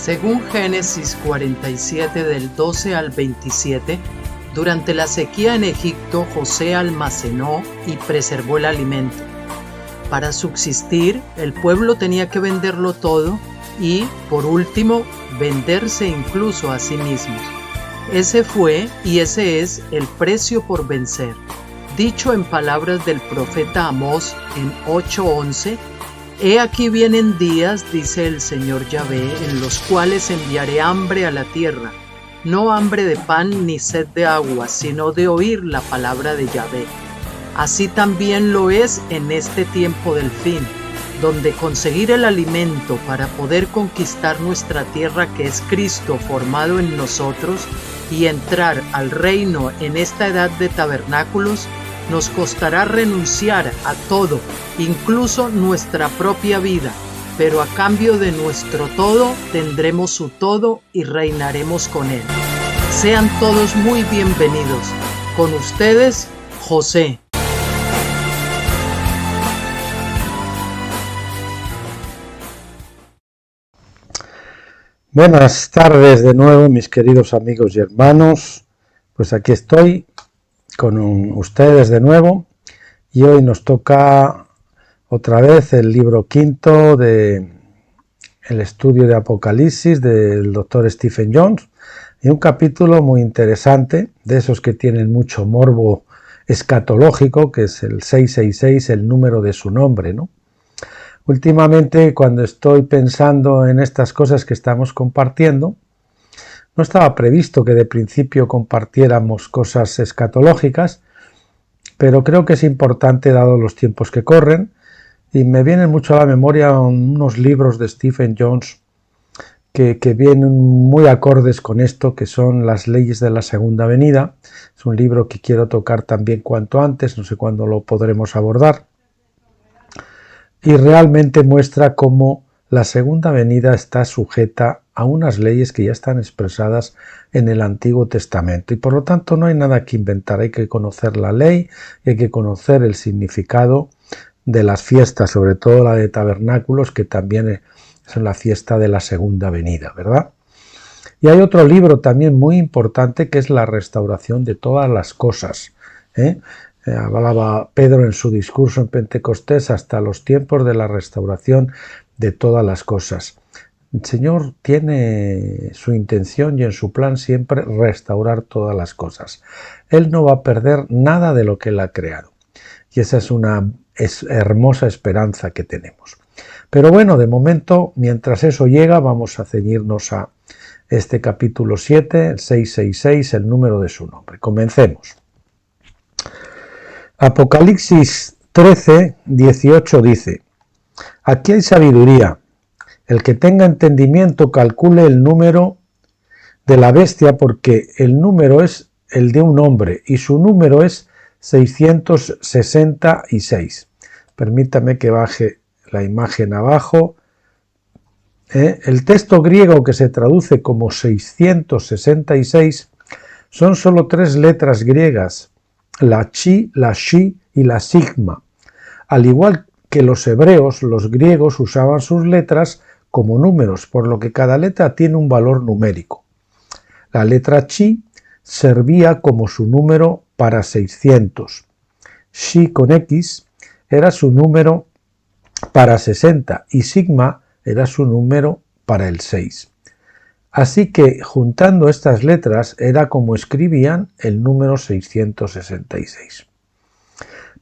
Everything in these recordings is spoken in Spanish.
Según Génesis 47 del 12 al 27, durante la sequía en Egipto, José almacenó y preservó el alimento. Para subsistir, el pueblo tenía que venderlo todo y, por último, venderse incluso a sí mismos. Ese fue y ese es el precio por vencer. Dicho en palabras del profeta Amós en 8:11, He aquí vienen días, dice el Señor Yahvé, en los cuales enviaré hambre a la tierra, no hambre de pan ni sed de agua, sino de oír la palabra de Yahvé. Así también lo es en este tiempo del fin, donde conseguir el alimento para poder conquistar nuestra tierra, que es Cristo formado en nosotros, y entrar al reino en esta edad de tabernáculos, nos costará renunciar a todo, incluso nuestra propia vida, pero a cambio de nuestro todo tendremos su todo y reinaremos con él. Sean todos muy bienvenidos. Con ustedes, José. Buenas tardes de nuevo, mis queridos amigos y hermanos. Pues aquí estoy con ustedes de nuevo y hoy nos toca otra vez el libro quinto de el estudio de Apocalipsis del doctor Stephen Jones, y un capítulo muy interesante, de esos que tienen mucho morbo escatológico, que es el 666, el número de su nombre, ¿no? Últimamente, cuando estoy pensando en estas cosas que estamos compartiendo, no estaba previsto que de principio compartiéramos cosas escatológicas, pero creo que es importante dado los tiempos que corren, y me vienen mucho a la memoria unos libros de Stephen Jones que vienen muy acordes con esto, que son Las leyes de la segunda venida. Es un libro que quiero tocar también cuanto antes, no sé cuándo lo podremos abordar, y realmente muestra cómo la segunda venida está sujeta a unas leyes que ya están expresadas en el Antiguo Testamento, y por lo tanto no hay nada que inventar. Hay que conocer la ley, hay que conocer el significado de las fiestas, sobre todo la de tabernáculos, que también es la fiesta de la segunda venida, ¿verdad? Y hay otro libro también muy importante, que es La restauración de todas las cosas, hablaba Pedro en su discurso en Pentecostés, hasta los tiempos de la restauración de todas las cosas. El Señor tiene su intención y en su plan siempre restaurar todas las cosas. Él no va a perder nada de lo que Él ha creado. Y esa es una hermosa esperanza que tenemos. Pero bueno, de momento, mientras eso llega, vamos a ceñirnos a este capítulo 7, el 666, el número de su nombre. Comencemos. Apocalipsis 13, 18 dice: Aquí hay sabiduría. El que tenga entendimiento calcule el número de la bestia, porque el número es el de un hombre y su número es 666. Permítame que baje la imagen abajo. El texto griego, que se traduce como 666, son solo 3 letras griegas: la chi, la shi y la sigma. Al igual que los hebreos, los griegos usaban sus letras como números, por lo que cada letra tiene un valor numérico. La letra chi servía como su número para 600. Shi con X era su número para 60 y sigma era su número para el 6. Así que, juntando estas letras, era como escribían el número 666.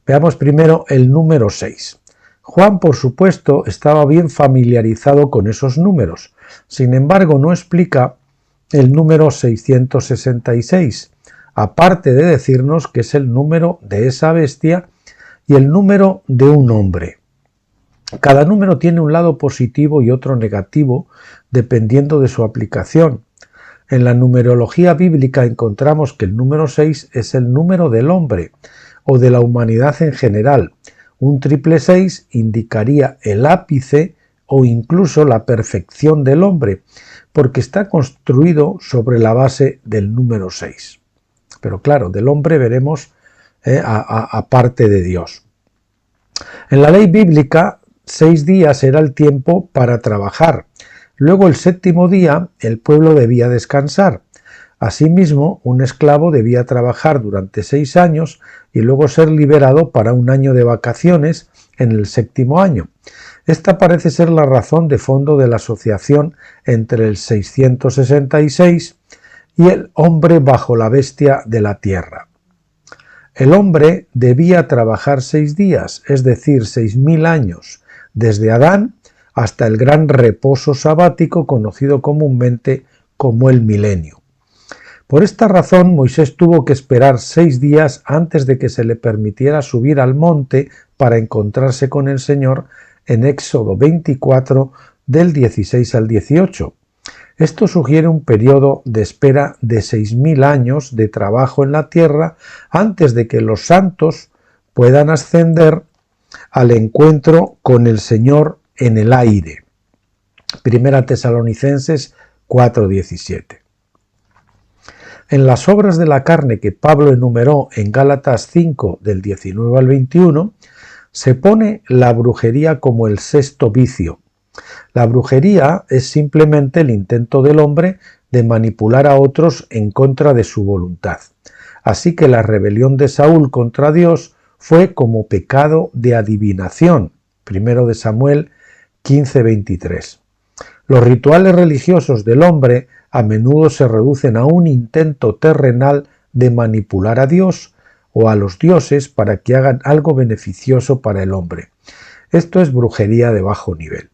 Veamos primero el número 6. Juan, por supuesto, estaba bien familiarizado con esos números. Sin embargo, no explica el número 666, aparte de decirnos que es el número de esa bestia y el número de un hombre. Cada número tiene un lado positivo y otro negativo, dependiendo de su aplicación. En la numerología bíblica encontramos que el número 6 es el número del hombre o de la humanidad en general. Un triple 6 indicaría el ápice o incluso la perfección del hombre, porque está construido sobre la base del número 6. Pero claro, del hombre veremos aparte de Dios. En la ley bíblica, 6 días era el tiempo para trabajar. Luego el séptimo día el pueblo debía descansar. Asimismo, un esclavo debía trabajar durante 6 años y luego ser liberado para un año de vacaciones en el séptimo año. Esta parece ser la razón de fondo de la asociación entre el 666 y el hombre bajo la bestia de la tierra. El hombre debía trabajar 6 días, es decir, 6000 años, desde Adán hasta el gran reposo sabático conocido comúnmente como el milenio. Por esta razón, Moisés tuvo que esperar 6 días antes de que se le permitiera subir al monte para encontrarse con el Señor en Éxodo 24 del 16 al 18. Esto sugiere un periodo de espera de 6000 años de trabajo en la tierra antes de que los santos puedan ascender al encuentro con el Señor en el aire. Primera Tesalonicenses 4:17. En las obras de la carne que Pablo enumeró en Gálatas 5 del 19 al 21, se pone la brujería como el 6.º vicio. La brujería es simplemente el intento del hombre de manipular a otros en contra de su voluntad. Así que la rebelión de Saúl contra Dios fue como pecado de adivinación. 1 de Samuel 15:23. Los rituales religiosos del hombre a menudo se reducen a un intento terrenal de manipular a Dios o a los dioses para que hagan algo beneficioso para el hombre. Esto es brujería de bajo nivel.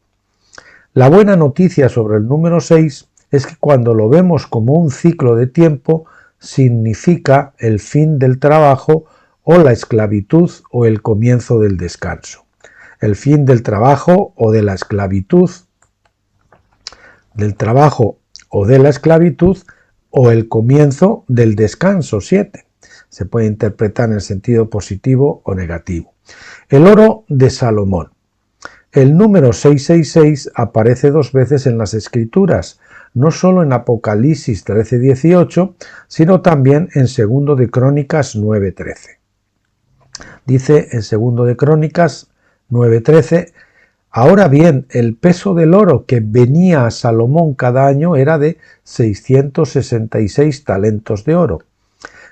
La buena noticia sobre el número 6 es que cuando lo vemos como un ciclo de tiempo, significa el fin del trabajo o la esclavitud o el comienzo del descanso. El fin del trabajo o de la esclavitud, o el comienzo del descanso, 7. Se puede interpretar en el sentido positivo o negativo. El oro de Salomón. El número 666 aparece 2 veces en las Escrituras, no solo en Apocalipsis 13:18, sino también en 2 de Crónicas 9:13. Dice en 2 de Crónicas 9:13: ahora bien, el peso del oro que venía a Salomón cada año era de 666 talentos de oro.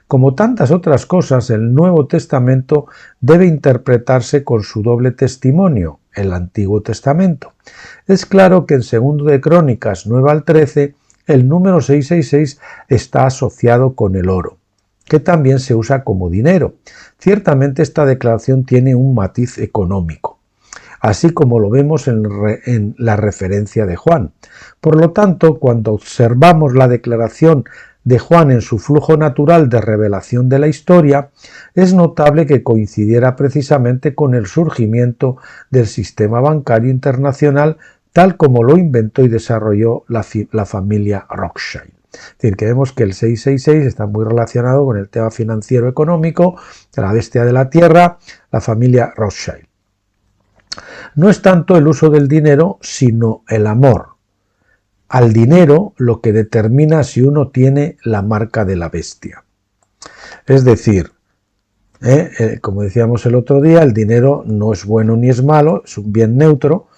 Como tantas otras cosas, el Nuevo Testamento debe interpretarse con su doble testimonio, el Antiguo Testamento. Es claro que en 2 de Crónicas 9 al 13, el número 666 está asociado con el oro, que también se usa como dinero. Ciertamente esta declaración tiene un matiz económico, así como lo vemos en la referencia de Juan. Por lo tanto, cuando observamos la declaración de Juan en su flujo natural de revelación de la historia, es notable que coincidiera precisamente con el surgimiento del sistema bancario internacional tal como lo inventó y desarrolló la familia Rothschild. Es decir, que vemos que el 666 está muy relacionado con el tema financiero económico, de la bestia de la tierra, la familia Rothschild. No es tanto el uso del dinero, sino el amor al dinero lo que determina si uno tiene la marca de la bestia. Es decir, como decíamos el otro día, el dinero no es bueno ni es malo, es un bien neutro,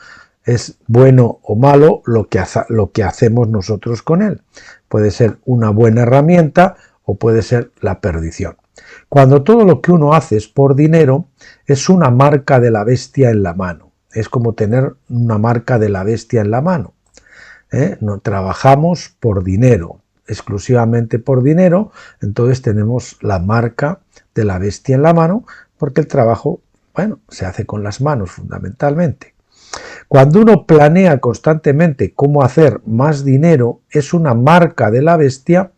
es bueno o malo lo que hacemos nosotros con él. Puede ser una buena herramienta o puede ser la perdición. Cuando todo lo que uno hace es por dinero, es una marca de la bestia en la mano. Es como tener una marca de la bestia en la mano. No trabajamos por dinero, exclusivamente por dinero, entonces tenemos la marca de la bestia en la mano, porque el trabajo, se hace con las manos fundamentalmente. Cuando uno planea constantemente cómo hacer más dinero, es una marca de la bestia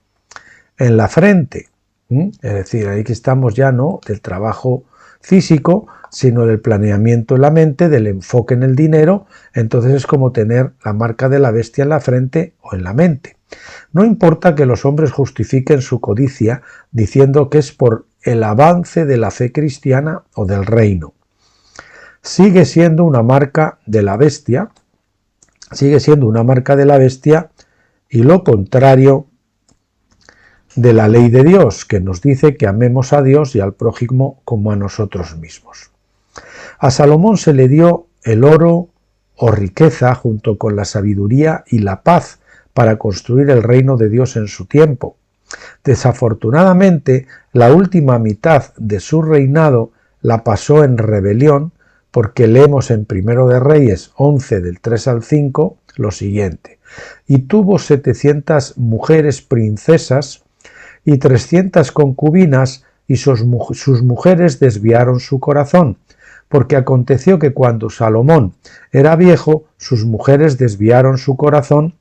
en la frente. Es decir, ahí que estamos ya no del trabajo físico, sino del planeamiento en la mente, del enfoque en el dinero. Entonces es como tener la marca de la bestia en la frente o en la mente. No importa que los hombres justifiquen su codicia diciendo que es por el avance de la fe cristiana o del reino. Sigue siendo una marca de la bestia, y lo contrario de la ley de Dios, que nos dice que amemos a Dios y al prójimo como a nosotros mismos. A Salomón se le dio el oro o riqueza junto con la sabiduría y la paz para construir el reino de Dios en su tiempo. Desafortunadamente, la última mitad de su reinado la pasó en rebelión, porque leemos en Primero de Reyes 11 del 3 al 5 lo siguiente: y tuvo 700 mujeres princesas y 300 concubinas, y sus mujeres desviaron su corazón, porque aconteció que cuando Salomón era viejo, sus mujeres desviaron su corazón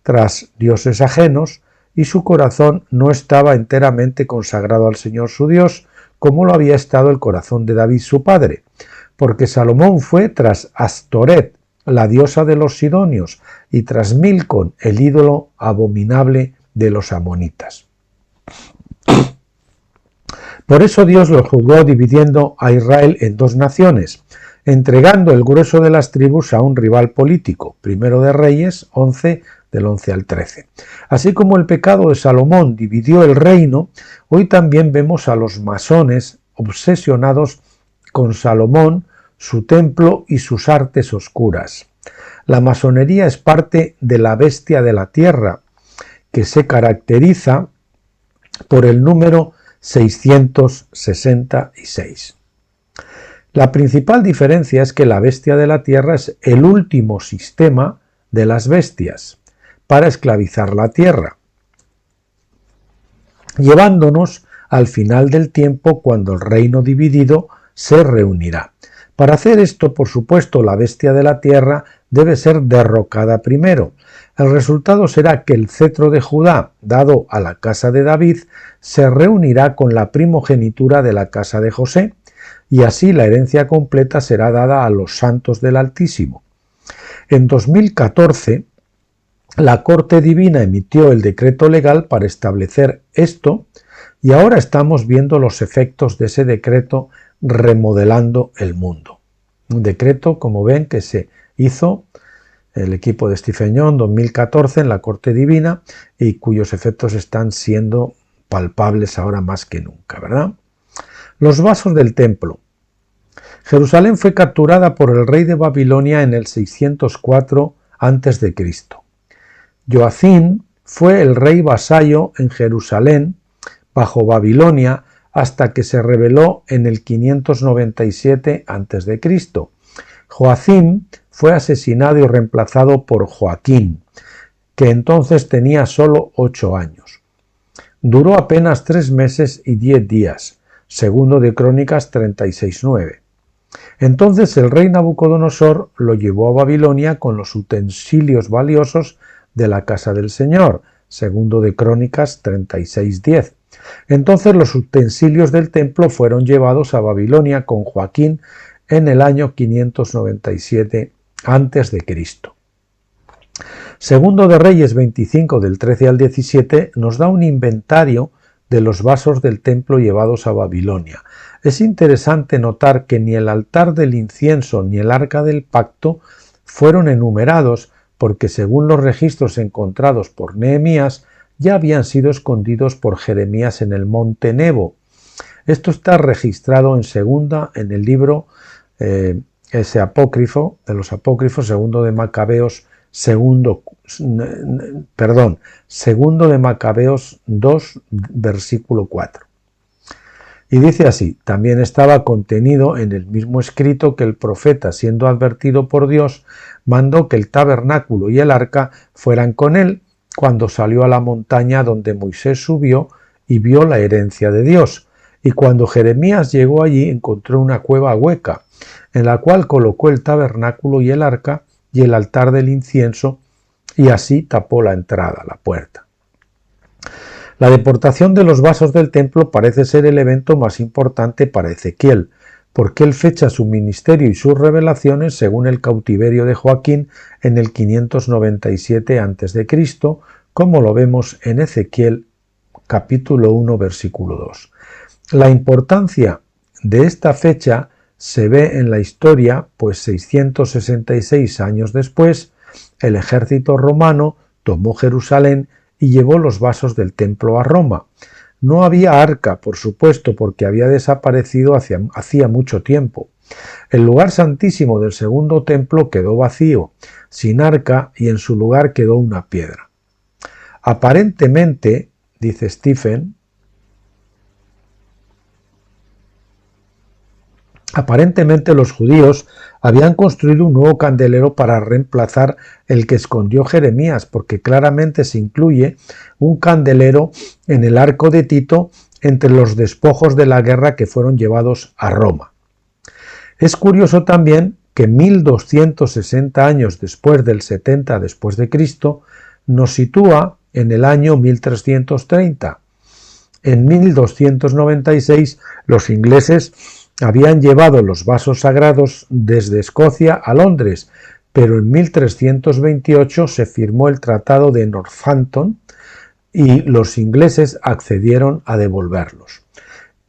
tras dioses ajenos, y su corazón no estaba enteramente consagrado al Señor su Dios, como lo había estado el corazón de David su padre, porque Salomón fue tras Astoret, la diosa de los sidonios, y tras Milcom, el ídolo abominable de los amonitas. Por eso Dios los juzgó dividiendo a Israel en dos naciones, entregando el grueso de las tribus a un rival político. Primero de Reyes 11, del 11 al 13. Así como el pecado de Salomón dividió el reino, hoy también vemos a los masones obsesionados con Salomón, su templo y sus artes oscuras. La masonería es parte de la bestia de la tierra, que se caracteriza por el número 666. La principal diferencia es que la bestia de la tierra es el último sistema de las bestias para esclavizar la tierra, llevándonos al final del tiempo, cuando el reino dividido se reunirá. Para hacer esto, por supuesto, la bestia de la tierra debe ser derrocada primero. El resultado será que el cetro de Judá, dado a la casa de David, se reunirá con la primogenitura de la casa de José, y así la herencia completa será dada a los santos del Altísimo. En 2014, la Corte Divina emitió el decreto legal para establecer esto, y ahora estamos viendo los efectos de ese decreto remodelando el mundo. Un decreto, como ven, que se hizo el equipo de Stephen Young en 2014 en la Corte Divina, y cuyos efectos están siendo palpables ahora más que nunca, ¿verdad? Los vasos del templo. Jerusalén fue capturada por el rey de Babilonia en el 604 a.C. Joacim fue el rey vasallo en Jerusalén bajo Babilonia hasta que se rebeló en el 597 a.C. Joacim fue asesinado y reemplazado por Joaquín, que entonces tenía solo 8 años. Duró apenas 3 meses y 10 días, segundo de Crónicas 36:9. Entonces el rey Nabucodonosor lo llevó a Babilonia con los utensilios valiosos de la casa del Señor, segundo de Crónicas 36:10. Entonces los utensilios del templo fueron llevados a Babilonia con Joaquín en el año 597 a.C. Segundo de Reyes 25 del 13 al 17 nos da un inventario de los vasos del templo llevados a Babilonia. Es interesante notar que ni el altar del incienso ni el arca del pacto fueron enumerados, porque según los registros encontrados por Nehemías, ya habían sido escondidos por Jeremías en el monte Nebo. Esto está registrado en el libro ese apócrifo de los apócrifos, segundo de Macabeos 2, versículo 4. Y dice así: también estaba contenido en el mismo escrito que el profeta, siendo advertido por Dios, mandó que el tabernáculo y el arca fueran con él cuando salió a la montaña donde Moisés subió y vio la herencia de Dios. Y cuando Jeremías llegó allí, encontró una cueva hueca, en la cual colocó el tabernáculo y el arca y el altar del incienso, y así tapó la entrada, la puerta. La deportación de los vasos del templo parece ser el evento más importante para Ezequiel, porque él fecha su ministerio y sus revelaciones según el cautiverio de Joaquín en el 597 a.C., como lo vemos en Ezequiel capítulo 1, versículo 2. La importancia de esta fecha se ve en la historia, pues 666 años después, el ejército romano tomó Jerusalén y llevó los vasos del templo a Roma. No había arca, por supuesto, porque había desaparecido hacía mucho tiempo. El lugar santísimo del segundo templo quedó vacío, sin arca, y en su lugar quedó una piedra. Aparentemente, dice Stephen, los judíos habían construido un nuevo candelero para reemplazar el que escondió Jeremías, porque claramente se incluye un candelero en el arco de Tito entre los despojos de la guerra que fueron llevados a Roma. Es curioso también que 1260 años después del 70 después de Cristo nos sitúa en el año 1330. En 1296 los ingleses habían llevado los vasos sagrados desde Escocia a Londres, pero en 1328 se firmó el Tratado de Northampton y los ingleses accedieron a devolverlos.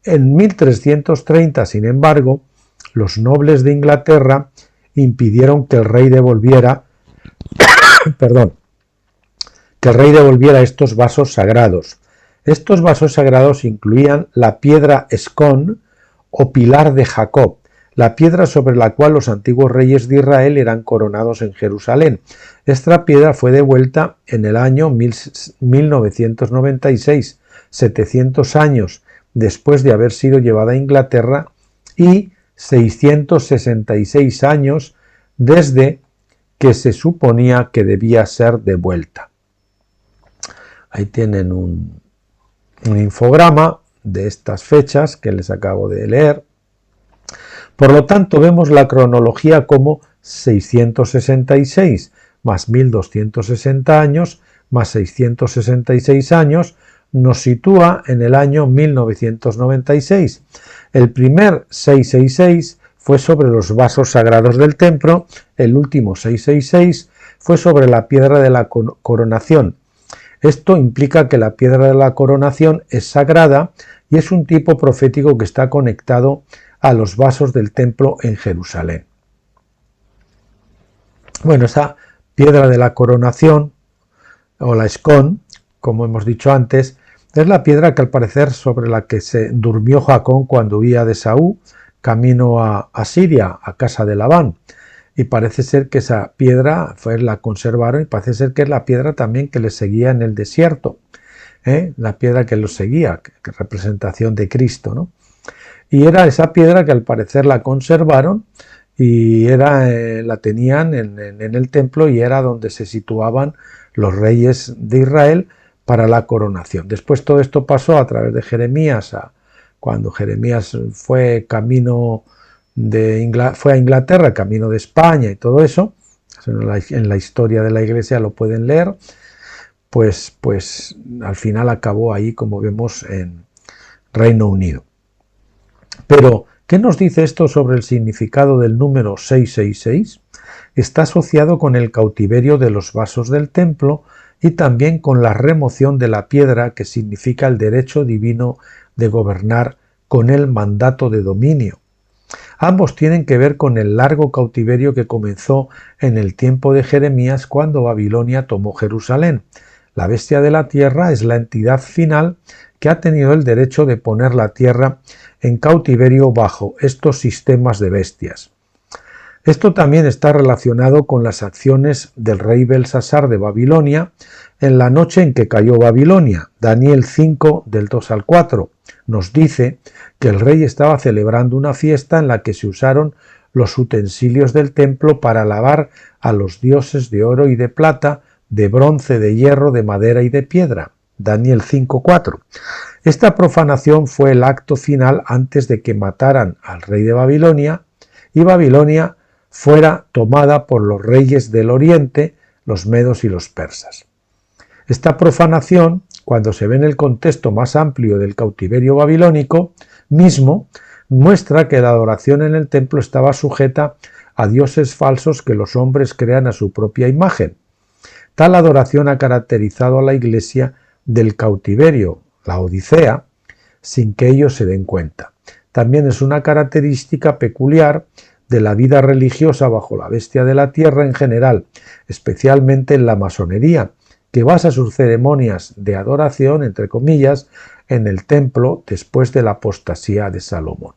En 1330, sin embargo, los nobles de Inglaterra impidieron que el rey devolviera estos vasos sagrados. Estos vasos sagrados incluían la piedra Scone o pilar de Jacob, la piedra sobre la cual los antiguos reyes de Israel eran coronados en Jerusalén. Esta piedra fue devuelta en el año 1996, 700 años después de haber sido llevada a Inglaterra y 666 años desde que se suponía que debía ser devuelta. Ahí tienen un infograma de estas fechas que les acabo de leer. Por lo tanto, vemos la cronología como 666 más 1260 años más 666 años nos sitúa en el año 1996. El primer 666 fue sobre los vasos sagrados del templo, el último 666 fue sobre la piedra de la coronación. Esto implica que la piedra de la coronación es sagrada y es un tipo profético que está conectado a los vasos del templo en Jerusalén. Bueno, esa piedra de la coronación, o la Scone, como hemos dicho antes, es la piedra que al parecer sobre la que se durmió Jacob cuando huía de Saúl, camino a Siria, a casa de Labán. Y parece ser que esa piedra la conservaron y parece ser que es la piedra también que les seguía en el desierto, la piedra que los seguía, que representación de Cristo, ¿no? Y era esa piedra que al parecer la conservaron y la tenían en el templo y era donde se situaban los reyes de Israel para la coronación. Después todo esto pasó a través de Jeremías, cuando Jeremías fue a Inglaterra, camino de España y todo eso, en la historia de la Iglesia lo pueden leer, pues al final acabó ahí, como vemos, en Reino Unido. Pero, ¿qué nos dice esto sobre el significado del número 666? Está asociado con el cautiverio de los vasos del templo y también con la remoción de la piedra, que significa el derecho divino de gobernar con el mandato de dominio. Ambos tienen que ver con el largo cautiverio que comenzó en el tiempo de Jeremías cuando Babilonia tomó Jerusalén. La bestia de la tierra es la entidad final que ha tenido el derecho de poner la tierra en cautiverio bajo estos sistemas de bestias. Esto también está relacionado con las acciones del rey Belsasar de Babilonia en la noche en que cayó Babilonia. Daniel 5, del 2 al 4, nos dice que el rey estaba celebrando una fiesta en la que se usaron los utensilios del templo para alabar a los dioses de oro y de plata, de bronce, de hierro, de madera y de piedra. Daniel 5:4. Esta profanación fue el acto final antes de que mataran al rey de Babilonia y Babilonia fuera tomada por los reyes del oriente, los medos y los persas. Esta profanación, cuando se ve en el contexto más amplio del cautiverio babilónico mismo, muestra que la adoración en el templo estaba sujeta a dioses falsos que los hombres crean a su propia imagen. Tal adoración ha caracterizado a la Iglesia del cautiverio, la Odisea, sin que ellos se den cuenta. También es una característica peculiar de la vida religiosa bajo la bestia de la tierra en general, especialmente en la masonería, que basa sus ceremonias de adoración, entre comillas, en el templo después de la apostasía de Salomón.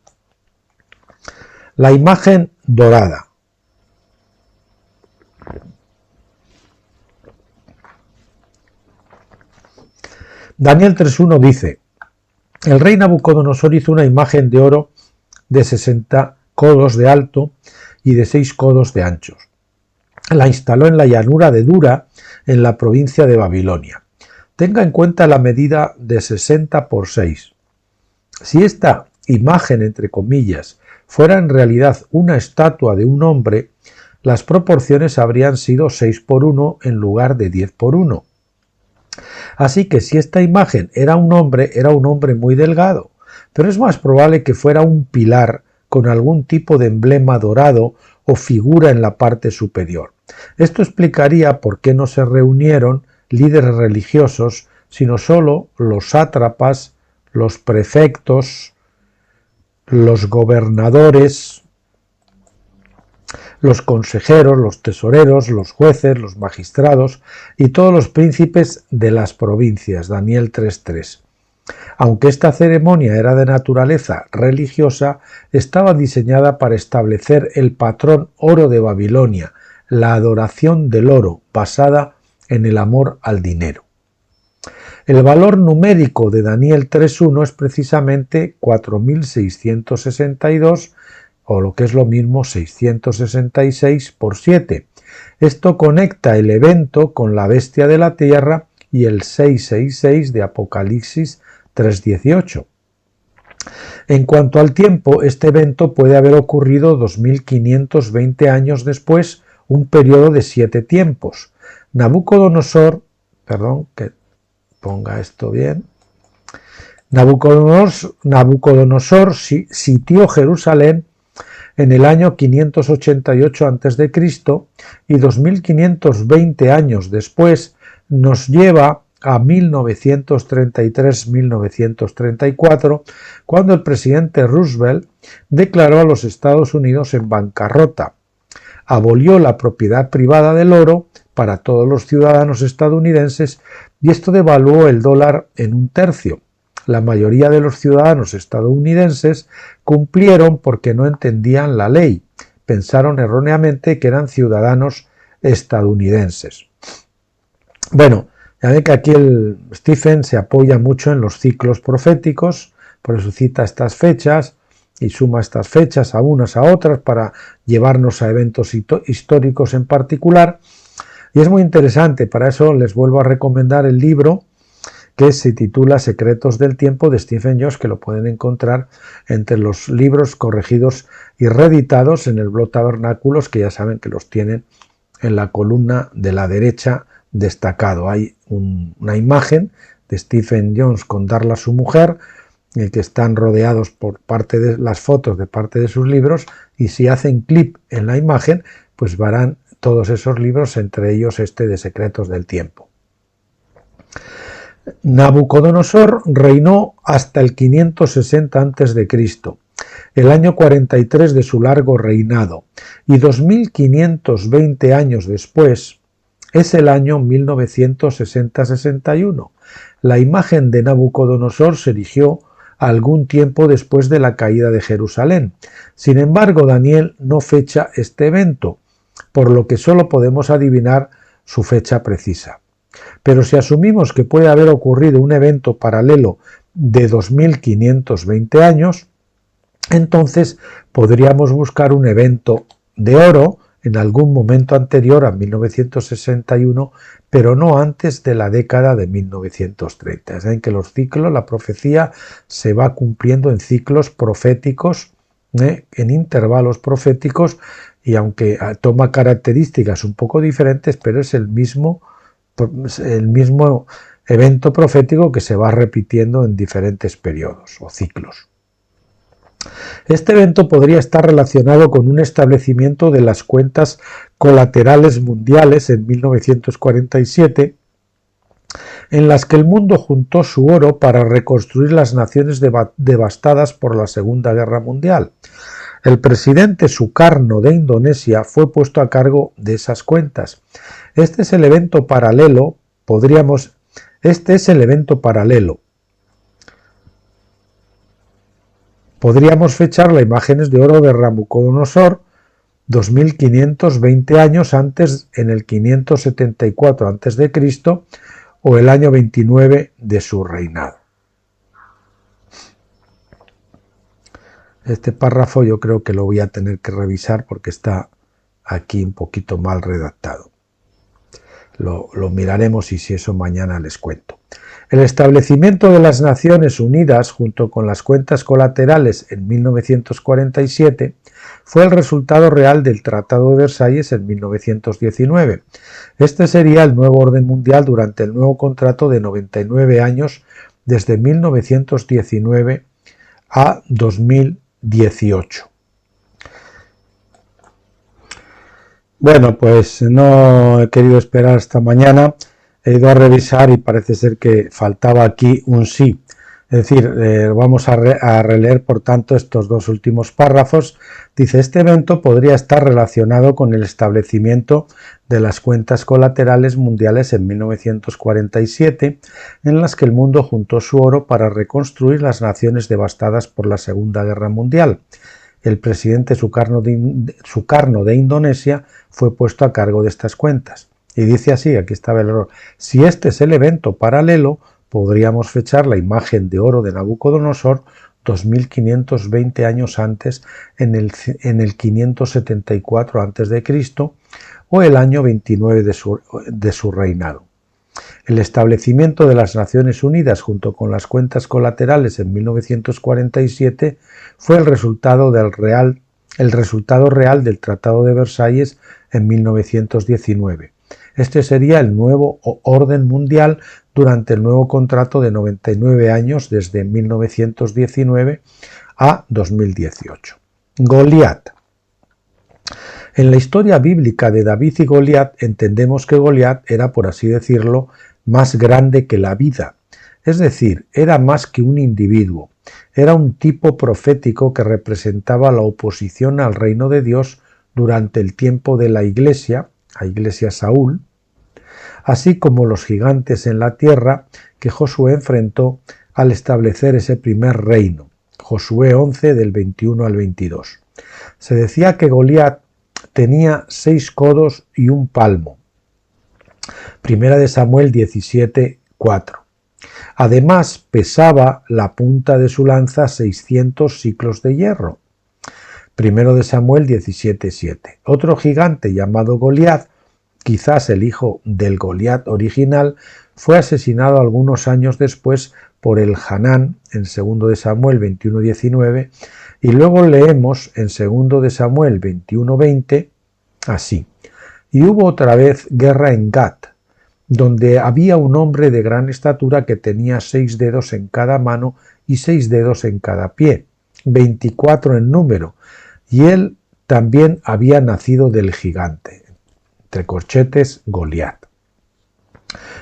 La imagen dorada. Daniel 3.1 dice: el rey Nabucodonosor hizo una imagen de oro de 60 codos de alto y de 6 codos de ancho. La instaló en la llanura de Dura, en la provincia de Babilonia. Tenga en cuenta la medida de 60 por 6. Si esta imagen, entre comillas, fuera en realidad una estatua de un hombre, las proporciones habrían sido 6 por 1 en lugar de 10 por 1. Así que si esta imagen era un hombre muy delgado, pero es más probable que fuera un pilar con algún tipo de emblema dorado o figura en la parte superior. Esto explicaría por qué no se reunieron líderes religiosos, sino solo los sátrapas, los prefectos, los gobernadores, los consejeros, los tesoreros, los jueces, los magistrados y todos los príncipes de las provincias. Daniel 3.3. Aunque esta ceremonia era de naturaleza religiosa, estaba diseñada para establecer el patrón oro de Babilonia, la adoración del oro, basada en el amor al dinero. El valor numérico de Daniel 3.1 es precisamente 4662, o lo que es lo mismo 666 por 7. Esto conecta el evento con la bestia de la tierra y el 666 de Apocalipsis 3.18. En cuanto al tiempo, este evento puede haber ocurrido 2520 años después, un periodo de 7 tiempos. Nabucodonosor sitió Jerusalén en el año 588 a.C. y 2520 años después nos lleva a 1933-1934, cuando el presidente Roosevelt declaró a los Estados Unidos en bancarrota, abolió la propiedad privada del oro para todos los ciudadanos estadounidenses y esto devaluó el dólar en 1/3. La mayoría de los ciudadanos estadounidenses cumplieron porque no entendían la ley. Pensaron erróneamente que eran ciudadanos estadounidenses. Bueno, ya ven que aquí el Stephen se apoya mucho en los ciclos proféticos, por eso cita estas fechas y suma estas fechas a unas a otras para llevarnos a eventos históricos en particular. Y es muy interesante, para eso les vuelvo a recomendar el libro que se titula Secretos del Tiempo de Stephen Jones, que lo pueden encontrar entre los libros corregidos y reeditados en el blog Tabernáculos, que ya saben que los tienen en la columna de la derecha destacado. Hay una imagen de Stephen Jones con Darla, su mujer, que están rodeados por parte de las fotos de parte de sus libros, y si hacen clic en la imagen, pues verán todos esos libros, entre ellos este de Secretos del Tiempo. Nabucodonosor reinó hasta el 560 a.C., el año 43 de su largo reinado, y 2520 años después es el año 1960-61. La imagen de Nabucodonosor se erigió algún tiempo después de la caída de Jerusalén. Sin embargo, Daniel no fecha este evento, por lo que solo podemos adivinar su fecha precisa. Pero si asumimos que puede haber ocurrido un evento paralelo de 2520 años, entonces podríamos buscar un evento de oro en algún momento anterior a 1961, pero no antes de la década de 1930. Es decir, que los ciclos, la profecía se va cumpliendo en ciclos proféticos, en intervalos proféticos, y aunque toma características un poco diferentes, pero es el mismo evento profético que se va repitiendo en diferentes periodos o ciclos. Este evento podría estar relacionado con un establecimiento de las cuentas colaterales mundiales en 1947, en las que el mundo juntó su oro para reconstruir las naciones devastadas por la Segunda Guerra Mundial. El presidente Sukarno de Indonesia fue puesto a cargo de esas cuentas. Este es el evento paralelo, podríamos fechar las imágenes de oro de Nabucodonosor 2520 años antes, en el 574 a.C. o el año 29 de su reinado. Este párrafo yo creo que lo voy a tener que revisar porque está aquí un poquito mal redactado. Lo miraremos y si eso mañana les cuento. El establecimiento de las Naciones Unidas junto con las cuentas colaterales en 1947 fue el resultado real del Tratado de Versalles en 1919. Este sería el nuevo orden mundial durante el nuevo contrato de 99 años desde 1919 a 2018. Bueno, pues no he querido esperar hasta mañana, he ido a revisar y parece ser que faltaba aquí un sí. Es decir, vamos a releer por tanto estos dos últimos párrafos. Dice, este evento podría estar relacionado con el establecimiento de las cuentas colaterales mundiales en 1947, en las que el mundo juntó su oro para reconstruir las naciones devastadas por la Segunda Guerra Mundial. El presidente Sukarno de Indonesia fue puesto a cargo de estas cuentas. Y dice así, aquí estaba el error, si este es el evento paralelo, podríamos fechar la imagen de oro de Nabucodonosor 2520 años antes, en el 574 a.C. o el año 29 de su reinado. El establecimiento de las Naciones Unidas junto con las cuentas colaterales en 1947 fue el resultado real del Tratado de Versalles en 1919. Este sería el nuevo orden mundial durante el nuevo contrato de 99 años desde 1919 a 2018. Goliat. En la historia bíblica de David y Goliat entendemos que Goliat era, por así decirlo, más grande que la vida, es decir, era más que un individuo, era un tipo profético que representaba la oposición al reino de Dios durante el tiempo de la iglesia Saúl, así como los gigantes en la tierra que Josué enfrentó al establecer ese primer reino. Josué 11 del 21 al 22. Se decía que Goliat tenía 6 codos y un palmo. Primera de Samuel 17:4. Además pesaba la punta de su lanza 600 siclos de hierro. Primero de Samuel 17:7. Otro gigante llamado Goliat, quizás el hijo del Goliat original, fue asesinado algunos años después por el Hanán en 2 de Samuel 21:19 y luego leemos en 2 de Samuel 21:20 así. Y hubo otra vez guerra en Gat, donde había un hombre de gran estatura que tenía 6 dedos en cada mano y 6 dedos en cada pie, 24 en número, y él también había nacido del gigante, entre corchetes Goliat.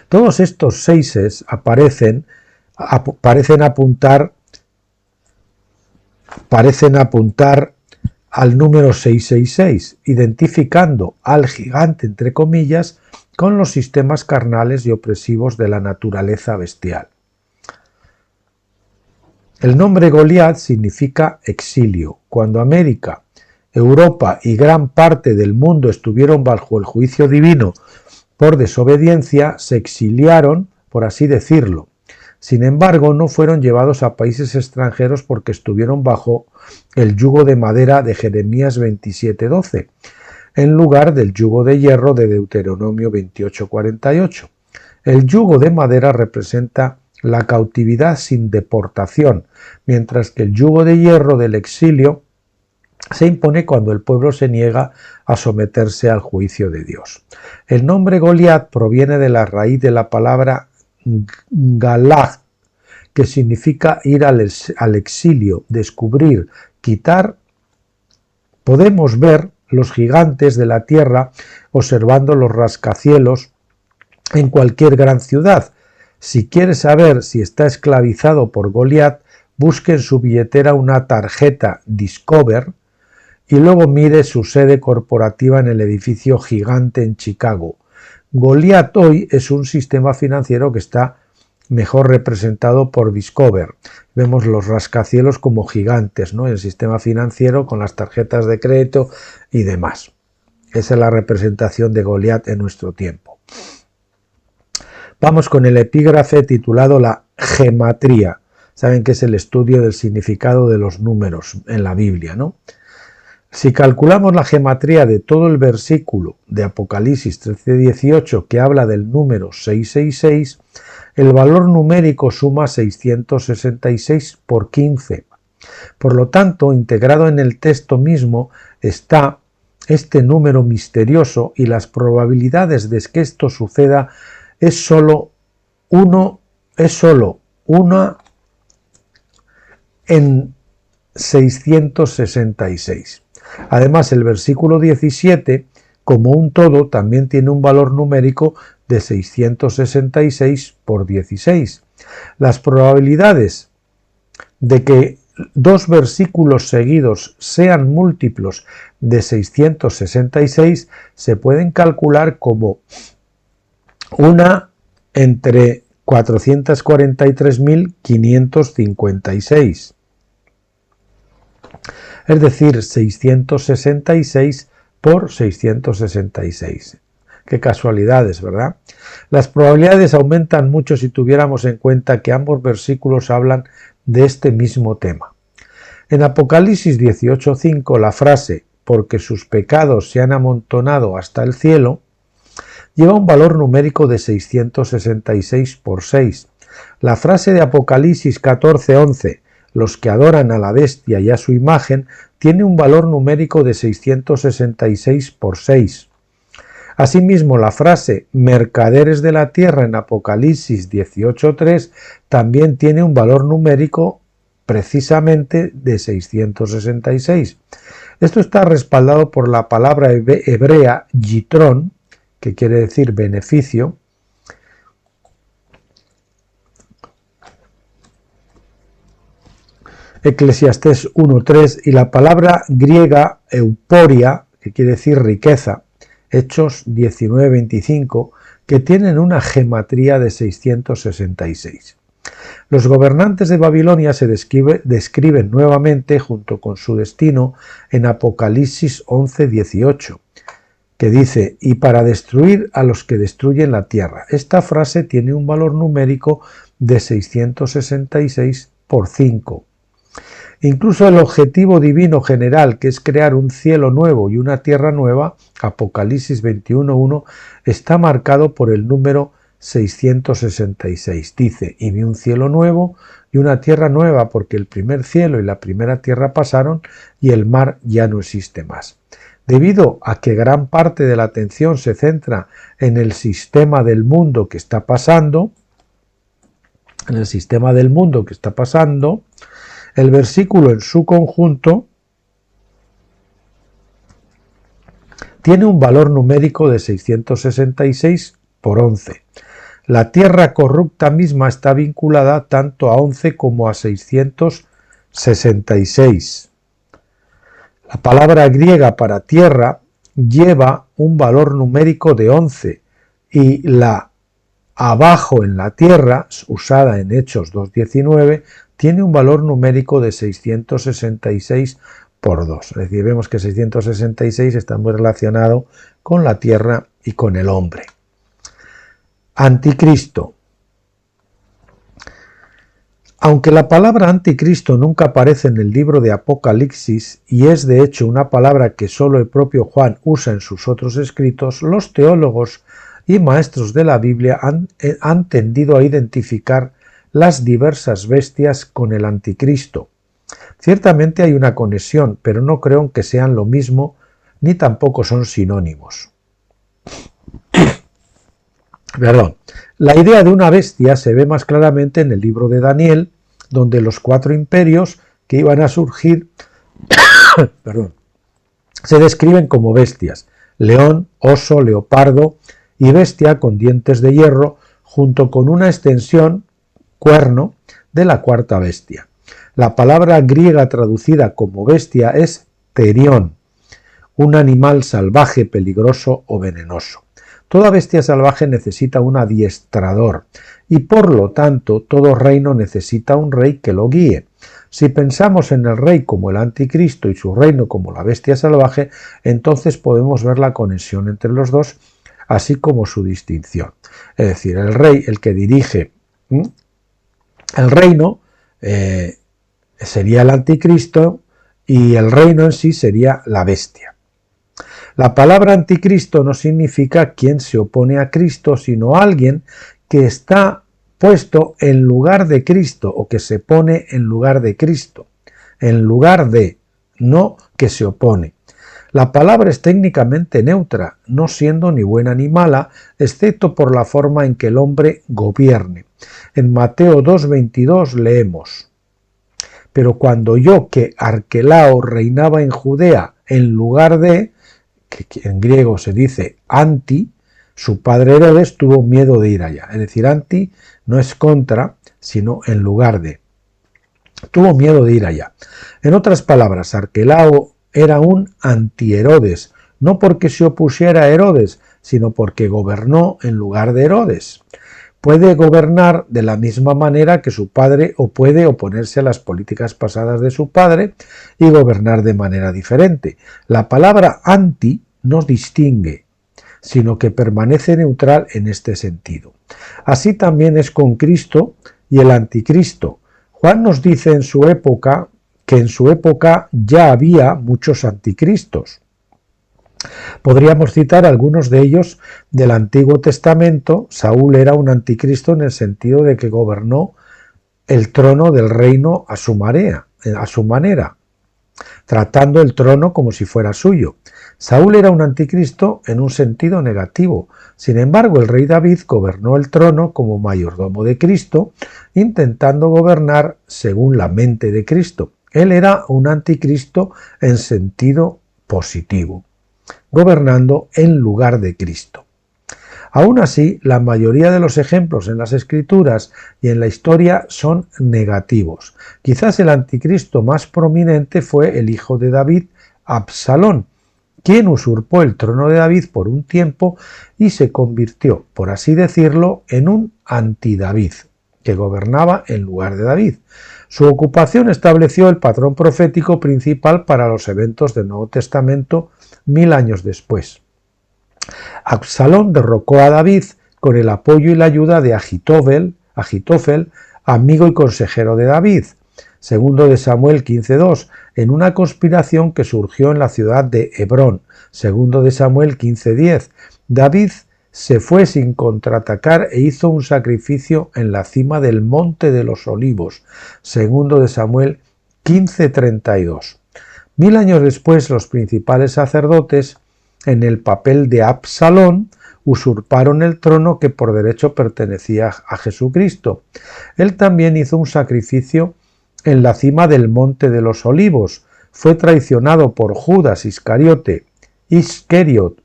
Todos estos seises parecen apuntar al número 666, identificando al gigante, entre comillas, con los sistemas carnales y opresivos de la naturaleza bestial. El nombre Goliat significa exilio. Cuando América, Europa y gran parte del mundo estuvieron bajo el juicio divino por desobediencia, se exiliaron, por así decirlo. Sin embargo, no fueron llevados a países extranjeros porque estuvieron bajo el yugo de madera de Jeremías 27:12, en lugar del yugo de hierro de Deuteronomio 28:48. El yugo de madera representa la cautividad sin deportación, mientras que el yugo de hierro del exilio se impone cuando el pueblo se niega a someterse al juicio de Dios. El nombre Goliat proviene de la raíz de la palabra Galag, que significa ir al exilio, descubrir, quitar. Podemos ver los gigantes de la tierra observando los rascacielos en cualquier gran ciudad. Si quiere saber si está esclavizado por Goliat, busque en su billetera una tarjeta Discover y luego mire su sede corporativa en el edificio gigante en Chicago. Goliat hoy es un sistema financiero que está mejor representado por Discover. Vemos los rascacielos como gigantes, ¿no? El sistema financiero con las tarjetas de crédito y demás. Esa es la representación de Goliat en nuestro tiempo. Vamos con el epígrafe titulado La gematría. Saben que es el estudio del significado de los números en la Biblia, ¿no? Si calculamos la gematría de todo el versículo de Apocalipsis 13:18 que habla del número 666, el valor numérico suma 666 por 15. Por lo tanto, integrado en el texto mismo está este número misterioso y las probabilidades de que esto suceda es solo una en 666. Además, el versículo 17, como un todo, también tiene un valor numérico de 666 por 16. Las probabilidades de que dos versículos seguidos sean múltiplos de 666 se pueden calcular como una entre 443.556. Es decir, 666 por 666. Qué casualidades, ¿verdad? Las probabilidades aumentan mucho si tuviéramos en cuenta que ambos versículos hablan de este mismo tema. En Apocalipsis 18:5 la frase «porque sus pecados se han amontonado hasta el cielo» lleva un valor numérico de 666 por 6. La frase de Apocalipsis 14:11 «los que adoran a la bestia y a su imagen» tiene un valor numérico de 666 por 6. Asimismo, la frase «mercaderes de la tierra» en Apocalipsis 18:3 también tiene un valor numérico precisamente de 666. Esto está respaldado por la palabra hebrea yitrón, que quiere decir beneficio, Eclesiastés 1:3, y la palabra griega euporia, que quiere decir riqueza, Hechos 19:25, que tienen una gematría de 666. Los gobernantes de Babilonia se describen nuevamente junto con su destino en Apocalipsis 11:18, que dice, y para destruir a los que destruyen la tierra. Esta frase tiene un valor numérico de 666 por 5. Incluso el objetivo divino general, que es crear un cielo nuevo y una tierra nueva, Apocalipsis 21:1, está marcado por el número 666. Dice, y vi un cielo nuevo y una tierra nueva, porque el primer cielo y la primera tierra pasaron y el mar ya no existe más. Debido a que gran parte de la atención se centra en el sistema del mundo que está pasando, el versículo en su conjunto tiene un valor numérico de 666 por 11. La tierra corrupta misma está vinculada tanto a 11 como a 666. La palabra griega para tierra lleva un valor numérico de 11 y la abajo en la tierra, usada en Hechos 2:19, tiene un valor numérico de 666 por 2. Es decir, vemos que 666 está muy relacionado con la tierra y con el hombre. Anticristo. Aunque la palabra anticristo nunca aparece en el libro de Apocalipsis y es de hecho una palabra que solo el propio Juan usa en sus otros escritos, los teólogos y maestros de la Biblia han tendido a identificar las diversas bestias con el anticristo. Ciertamente hay una conexión, pero no creo que sean lo mismo ni tampoco son sinónimos. Perdón. La idea de una bestia se ve más claramente en el libro de Daniel, donde los 4 imperios que iban a surgir se describen como bestias: león, oso, leopardo y bestia con dientes de hierro, junto con una extensión, cuerno, de la 4ª bestia. La palabra griega traducida como bestia es terión, un animal salvaje, peligroso o venenoso. Toda bestia salvaje necesita un adiestrador y por lo tanto todo reino necesita un rey que lo guíe. Si pensamos en el rey como el anticristo y su reino como la bestia salvaje, entonces podemos ver la conexión entre los dos, así como su distinción. Es decir, el rey, el que dirige el reino, sería el anticristo y el reino en sí sería la bestia. La palabra anticristo no significa quien se opone a Cristo, sino alguien que está puesto en lugar de Cristo o que se pone en lugar de Cristo, en lugar de, no que se opone. La palabra es técnicamente neutra, no siendo ni buena ni mala, excepto por la forma en que el hombre gobierne. En Mateo 2:22 leemos: pero cuando oyó que Arquelao reinaba en Judea en lugar de, que en griego se dice anti, su padre Herodes tuvo miedo de ir allá. Es decir, anti no es contra, sino en lugar de. Tuvo miedo de ir allá. En otras palabras, Arquelao era un anti-Herodes, no porque se opusiera a Herodes, sino porque gobernó en lugar de Herodes. Puede gobernar de la misma manera que su padre o puede oponerse a las políticas pasadas de su padre y gobernar de manera diferente. La palabra anti no distingue, sino que permanece neutral en este sentido. Así también es con Cristo y el anticristo. Juan nos dice en su época que en su época ya había muchos anticristos. Podríamos citar algunos de ellos del Antiguo Testamento. Saúl era un anticristo en el sentido de que gobernó el trono del reino a su manera, tratando el trono como si fuera suyo. Saúl era un anticristo en un sentido negativo. Sin embargo, el rey David gobernó el trono como mayordomo de Cristo, intentando gobernar según la mente de Cristo. Él era un anticristo en sentido positivo, gobernando en lugar de Cristo. Aún así, la mayoría de los ejemplos en las Escrituras y en la historia son negativos. Quizás el anticristo más prominente fue el hijo de David, Absalón, quien usurpó el trono de David por un tiempo y se convirtió, por así decirlo, en un anti-David, que gobernaba en lugar de David. Su ocupación estableció el patrón profético principal para los eventos del Nuevo Testamento 1000 años después. Absalón derrocó a David con el apoyo y la ayuda de Agitofel, amigo y consejero de David. Segundo de Samuel 15:2, en una conspiración que surgió en la ciudad de Hebrón. Segundo de Samuel 15:10, David se fue sin contraatacar e hizo un sacrificio en la cima del Monte de los Olivos. Segundo de Samuel 15:32. 1000 años después, los principales sacerdotes, en el papel de Absalón, usurparon el trono que por derecho pertenecía a Jesucristo. Él también hizo un sacrificio en la cima del Monte de los Olivos. Fue traicionado por Judas Iscariot,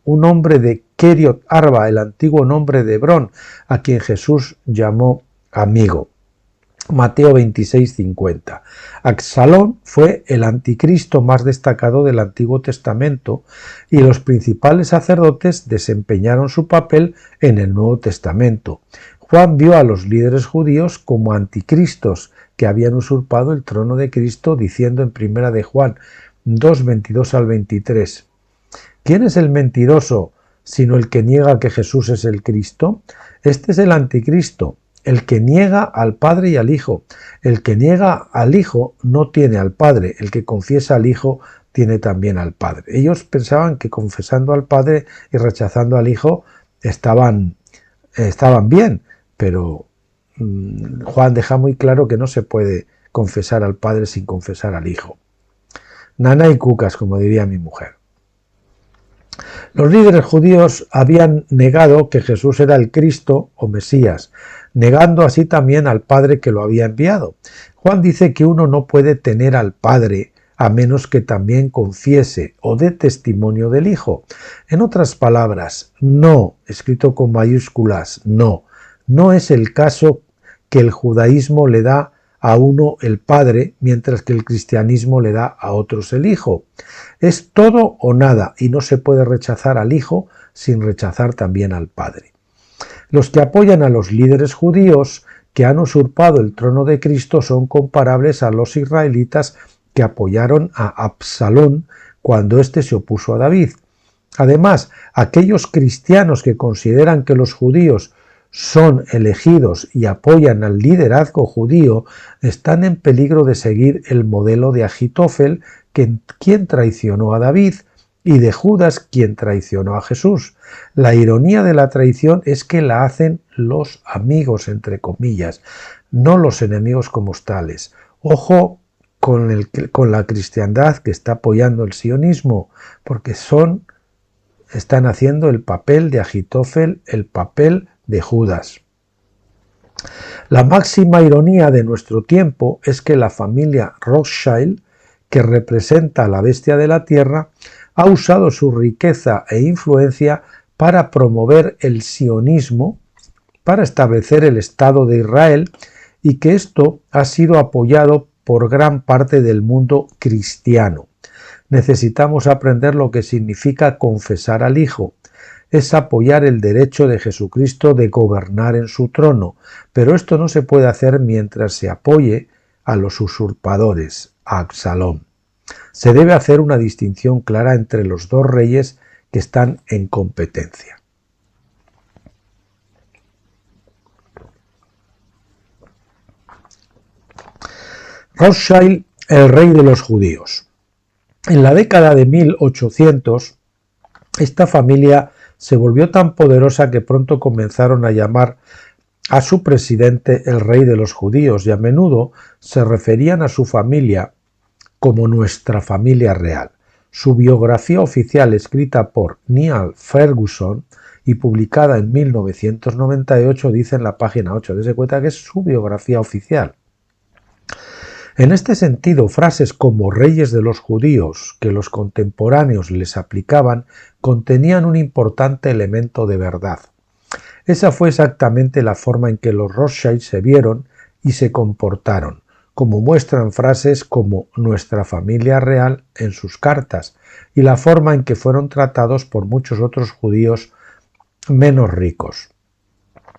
un hombre de Keriot Arba, el antiguo nombre de Hebrón, a quien Jesús llamó amigo. Mateo 26:50. Absalón fue el anticristo más destacado del Antiguo Testamento y los principales sacerdotes desempeñaron su papel en el Nuevo Testamento. Juan vio a los líderes judíos como anticristos que habían usurpado el trono de Cristo, diciendo en 1 de Juan 2:22 al 23: ¿quién es el mentiroso sino el que niega que Jesús es el Cristo? Este es el anticristo, el que niega al Padre y al Hijo. El que niega al Hijo no tiene al Padre, el que confiesa al Hijo tiene también al Padre. Ellos pensaban que confesando al Padre y rechazando al Hijo estaban bien, pero Juan deja muy claro que no se puede confesar al Padre sin confesar al Hijo. Nana y cucas, como diría mi mujer. Los líderes judíos habían negado que Jesús era el Cristo o Mesías, negando así también al Padre que lo había enviado. Juan dice que uno no puede tener al Padre a menos que también confiese o dé testimonio del Hijo. En otras palabras, no, escrito con mayúsculas, no es el caso que el judaísmo le da a uno el Padre, mientras que el cristianismo le da a otros el Hijo. Es todo o nada, y no se puede rechazar al Hijo sin rechazar también al Padre. Los que apoyan a los líderes judíos que han usurpado el trono de Cristo son comparables a los israelitas que apoyaron a Absalón cuando éste se opuso a David. Además, aquellos cristianos que consideran que los judíos son elegidos y apoyan al liderazgo judío están en peligro de seguir el modelo de Ahitófel, quien traicionó a David, y de Judas, quien traicionó a Jesús. La ironía de la traición es que la hacen los amigos, entre comillas, no los enemigos como tales. Ojo con la cristiandad que está apoyando el sionismo, porque están haciendo el papel de Ahitófel, el papel de Judas. La máxima ironía de nuestro tiempo es que la familia Rothschild, que representa a la bestia de la tierra, ha usado su riqueza e influencia para promover el sionismo, para establecer el Estado de Israel, y que esto ha sido apoyado por gran parte del mundo cristiano. Necesitamos aprender lo que significa confesar al Hijo. Es apoyar el derecho de Jesucristo de gobernar en su trono, pero esto no se puede hacer mientras se apoye a los usurpadores, a Absalón. Se debe hacer una distinción clara entre los dos reyes que están en competencia. Rothschild, el rey de los judíos. En la década de 1800, esta familia se volvió tan poderosa que pronto comenzaron a llamar a su presidente el rey de los judíos y a menudo se referían a su familia como nuestra familia real. Su biografía oficial, escrita por Niall Ferguson y publicada en 1998, dice en la página 8, dése cuenta que es su biografía oficial. En este sentido, frases como reyes de los judíos que los contemporáneos les aplicaban contenían un importante elemento de verdad. Esa fue exactamente la forma en que los Rothschild se vieron y se comportaron, como muestran frases como nuestra familia real en sus cartas, y la forma en que fueron tratados por muchos otros judíos menos ricos.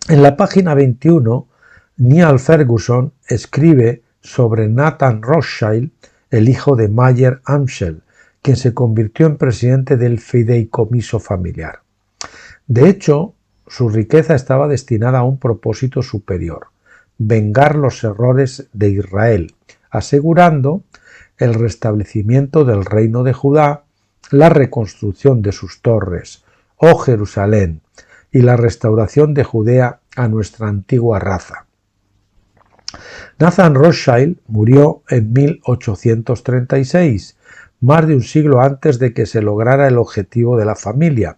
En la página 21, Niall Ferguson escribe sobre Nathan Rothschild, el hijo de Mayer Amschel, quien se convirtió en presidente del fideicomiso familiar. De hecho, su riqueza estaba destinada a un propósito superior: vengar los errores de Israel, asegurando el restablecimiento del reino de Judá, la reconstrucción de sus torres, oh Jerusalén, y la restauración de Judea a nuestra antigua raza. Nathan Rothschild murió en 1836, más de un siglo antes de que se lograra el objetivo de la familia.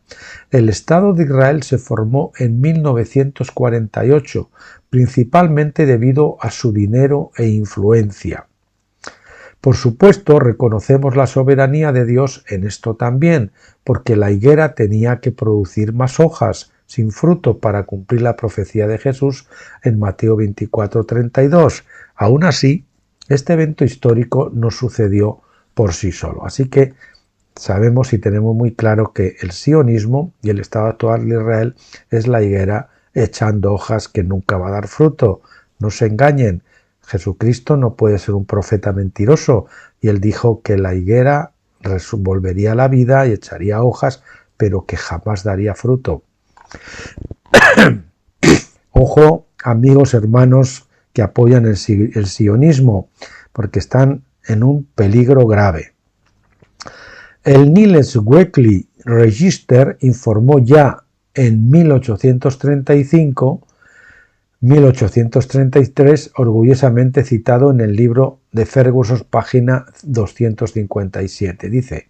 El Estado de Israel se formó en 1948, principalmente debido a su dinero e influencia. Por supuesto, reconocemos la soberanía de Dios en esto también, porque la higuera tenía que producir más hojas sin fruto para cumplir la profecía de Jesús en Mateo 24:32. Aún así, este evento histórico no sucedió por sí solo. Así que sabemos y tenemos muy claro que el sionismo y el Estado actual de Israel es la higuera echando hojas que nunca va a dar fruto. No se engañen, Jesucristo no puede ser un profeta mentiroso, y él dijo que la higuera volvería a la vida y echaría hojas, pero que jamás daría fruto. Ojo, amigos, hermanos que apoyan el sionismo, porque están en un peligro grave. El Niles Weekly Register informó ya en 1833, orgullosamente citado en el libro de Ferguson, página 257. Dice: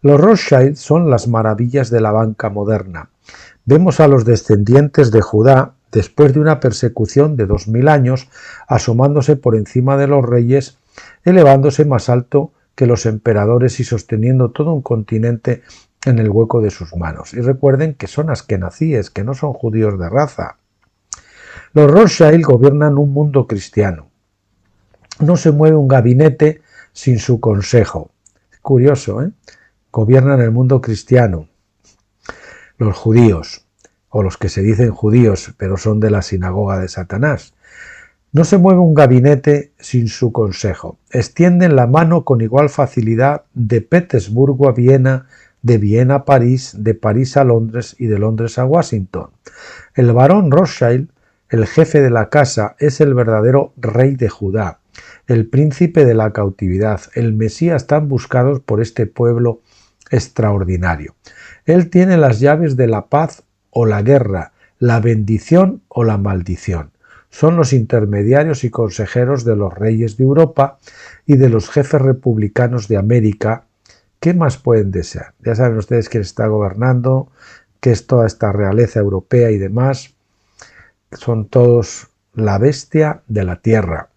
los Rothschild son las maravillas de la banca moderna. Vemos a los descendientes de Judá, después de una persecución de 2000 años, asomándose por encima de los reyes, elevándose más alto que los emperadores y sosteniendo todo un continente en el hueco de sus manos. Y recuerden que son askenazíes, que no son judíos de raza. Los Rothschild gobiernan un mundo cristiano. No se mueve un gabinete sin su consejo. Curioso, ¿eh? Gobiernan el mundo cristiano. los judíos, o los que se dicen judíos pero son de la sinagoga de Satanás. No se mueve un gabinete sin su consejo. Extienden la mano con igual facilidad de Petersburgo a Viena, de Viena a París, de París a Londres y de Londres a Washington. El barón Rothschild, el jefe de la casa, es el verdadero rey de Judá, el príncipe de la cautividad, el Mesías tan buscado por este pueblo extraordinario. Él tiene las llaves de la paz o la guerra, la bendición o la maldición. Son los intermediarios y consejeros de los reyes de Europa y de los jefes republicanos de América. ¿Qué más pueden desear? Ya saben ustedes quién está gobernando, qué es toda esta realeza europea y demás. Son todos la bestia de la tierra.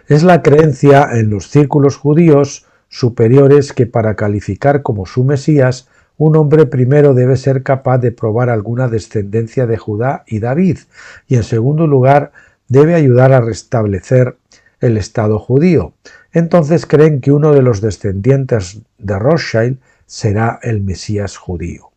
Es la creencia en los círculos judíos superiores que para calificar como su Mesías, un hombre primero debe ser capaz de probar alguna descendencia de Judá y David, y en segundo lugar debe ayudar a restablecer el Estado judío. Entonces creen que uno de los descendientes de Rothschild será el Mesías judío.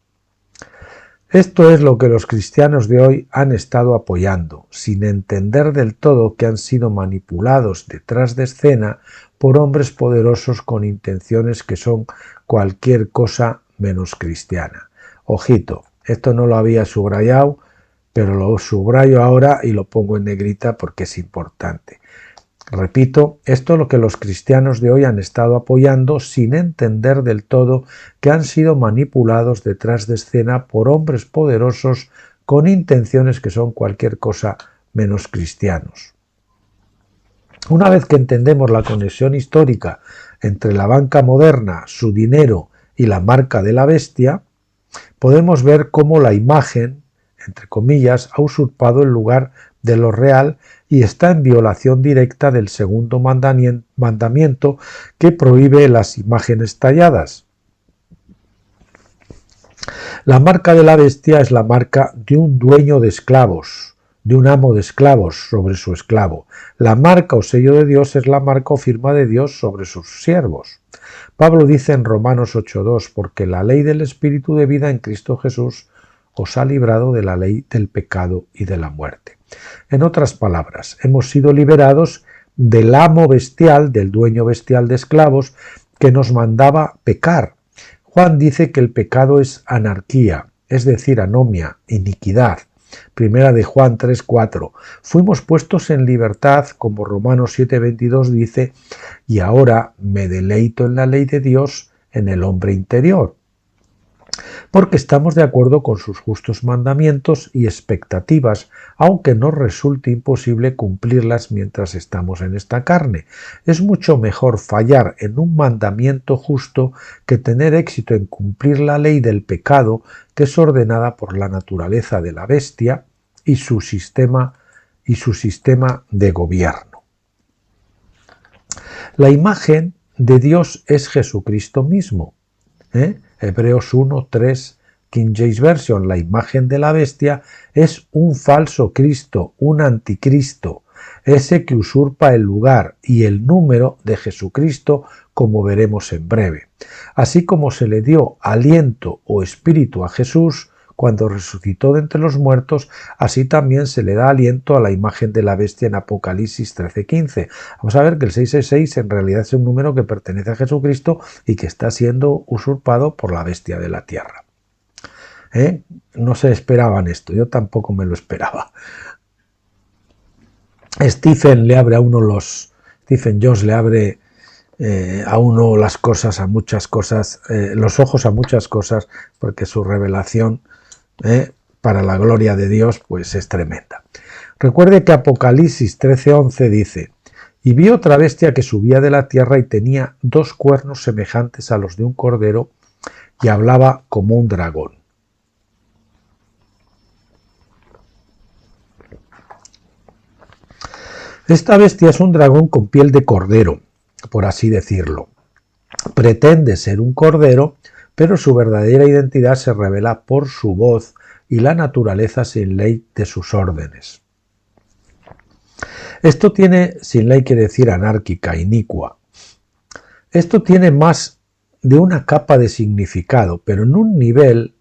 Esto es lo que los cristianos de hoy han estado apoyando, sin entender del todo que han sido manipulados detrás de escena por hombres poderosos con intenciones que son cualquier cosa menos cristiana. Ojito, esto no lo había subrayado, pero lo subrayo ahora y lo pongo en negrita porque es importante. Repito, esto es lo que los cristianos de hoy han estado apoyando sin entender del todo que han sido manipulados detrás de escena por hombres poderosos con intenciones que son cualquier cosa menos cristianos. Una vez que entendemos la conexión histórica entre la banca moderna, su dinero y la marca de la bestia, podemos ver cómo la imagen, entre comillas, ha usurpado el lugar de lo real y está en violación directa del segundo mandamiento que prohíbe las imágenes talladas. La marca de la bestia es la marca de un dueño de esclavos, de un amo de esclavos sobre su esclavo. La marca o sello de Dios es la marca o firma de Dios sobre sus siervos. Pablo dice en Romanos 8:2, porque la ley del Espíritu de vida en Cristo Jesús os ha librado de la ley del pecado y de la muerte. En otras palabras, hemos sido liberados del amo bestial, del dueño bestial de esclavos, que nos mandaba pecar. Juan dice que el pecado es anarquía, es decir, anomia, iniquidad. Primera de Juan 3:4. Fuimos puestos en libertad, como Romanos 7:22 dice, y ahora me deleito en la ley de Dios en el hombre interior. Porque estamos de acuerdo con sus justos mandamientos y expectativas, aunque nos resulte imposible cumplirlas mientras estamos en esta carne. Es mucho mejor fallar en un mandamiento justo que tener éxito en cumplir la ley del pecado, que es ordenada por la naturaleza de la bestia y su sistema de gobierno. La imagen de Dios es Jesucristo mismo. Hebreos 1:3, King James Version, la imagen de la bestia es un falso Cristo, un anticristo, ese que usurpa el lugar y el número de Jesucristo, como veremos en breve. Así como se le dio aliento o espíritu a Jesús cuando resucitó de entre los muertos, así también se le da aliento a la imagen de la bestia en Apocalipsis 13:15. Vamos a ver que el 666 en realidad es un número que pertenece a Jesucristo y que está siendo usurpado por la bestia de la tierra. No se esperaban esto, yo tampoco me lo esperaba. Stephen Jones le abre a uno las cosas, a muchas cosas, los ojos a muchas cosas, porque su revelación para la gloria de Dios pues es tremenda. Recuerde que Apocalipsis 13:11 dice: y vi otra bestia que subía de la tierra y tenía 2 cuernos semejantes a los de un cordero y hablaba como un dragón. Esta bestia es un dragón con piel de cordero, por así decirlo. Pretende ser un cordero, pero su verdadera identidad se revela por su voz y la naturaleza sin ley de sus órdenes. Esto tiene, sin ley quiere decir anárquica, inicua. Esto tiene más de una capa de significado, pero en un nivel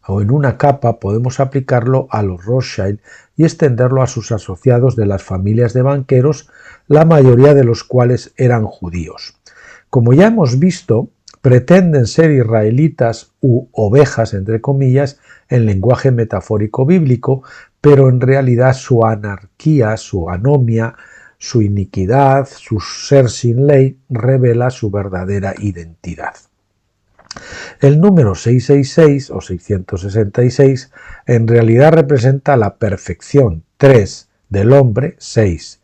o en una capa podemos aplicarlo a los Rothschild y extenderlo a sus asociados de las familias de banqueros, la mayoría de los cuales eran judíos. Como ya hemos visto, pretenden ser israelitas u ovejas, entre comillas, en lenguaje metafórico bíblico, pero en realidad su anarquía, su anomia, su iniquidad, su ser sin ley, revela su verdadera identidad. El número 666 o 666 en realidad representa la perfección 3 del hombre, 6.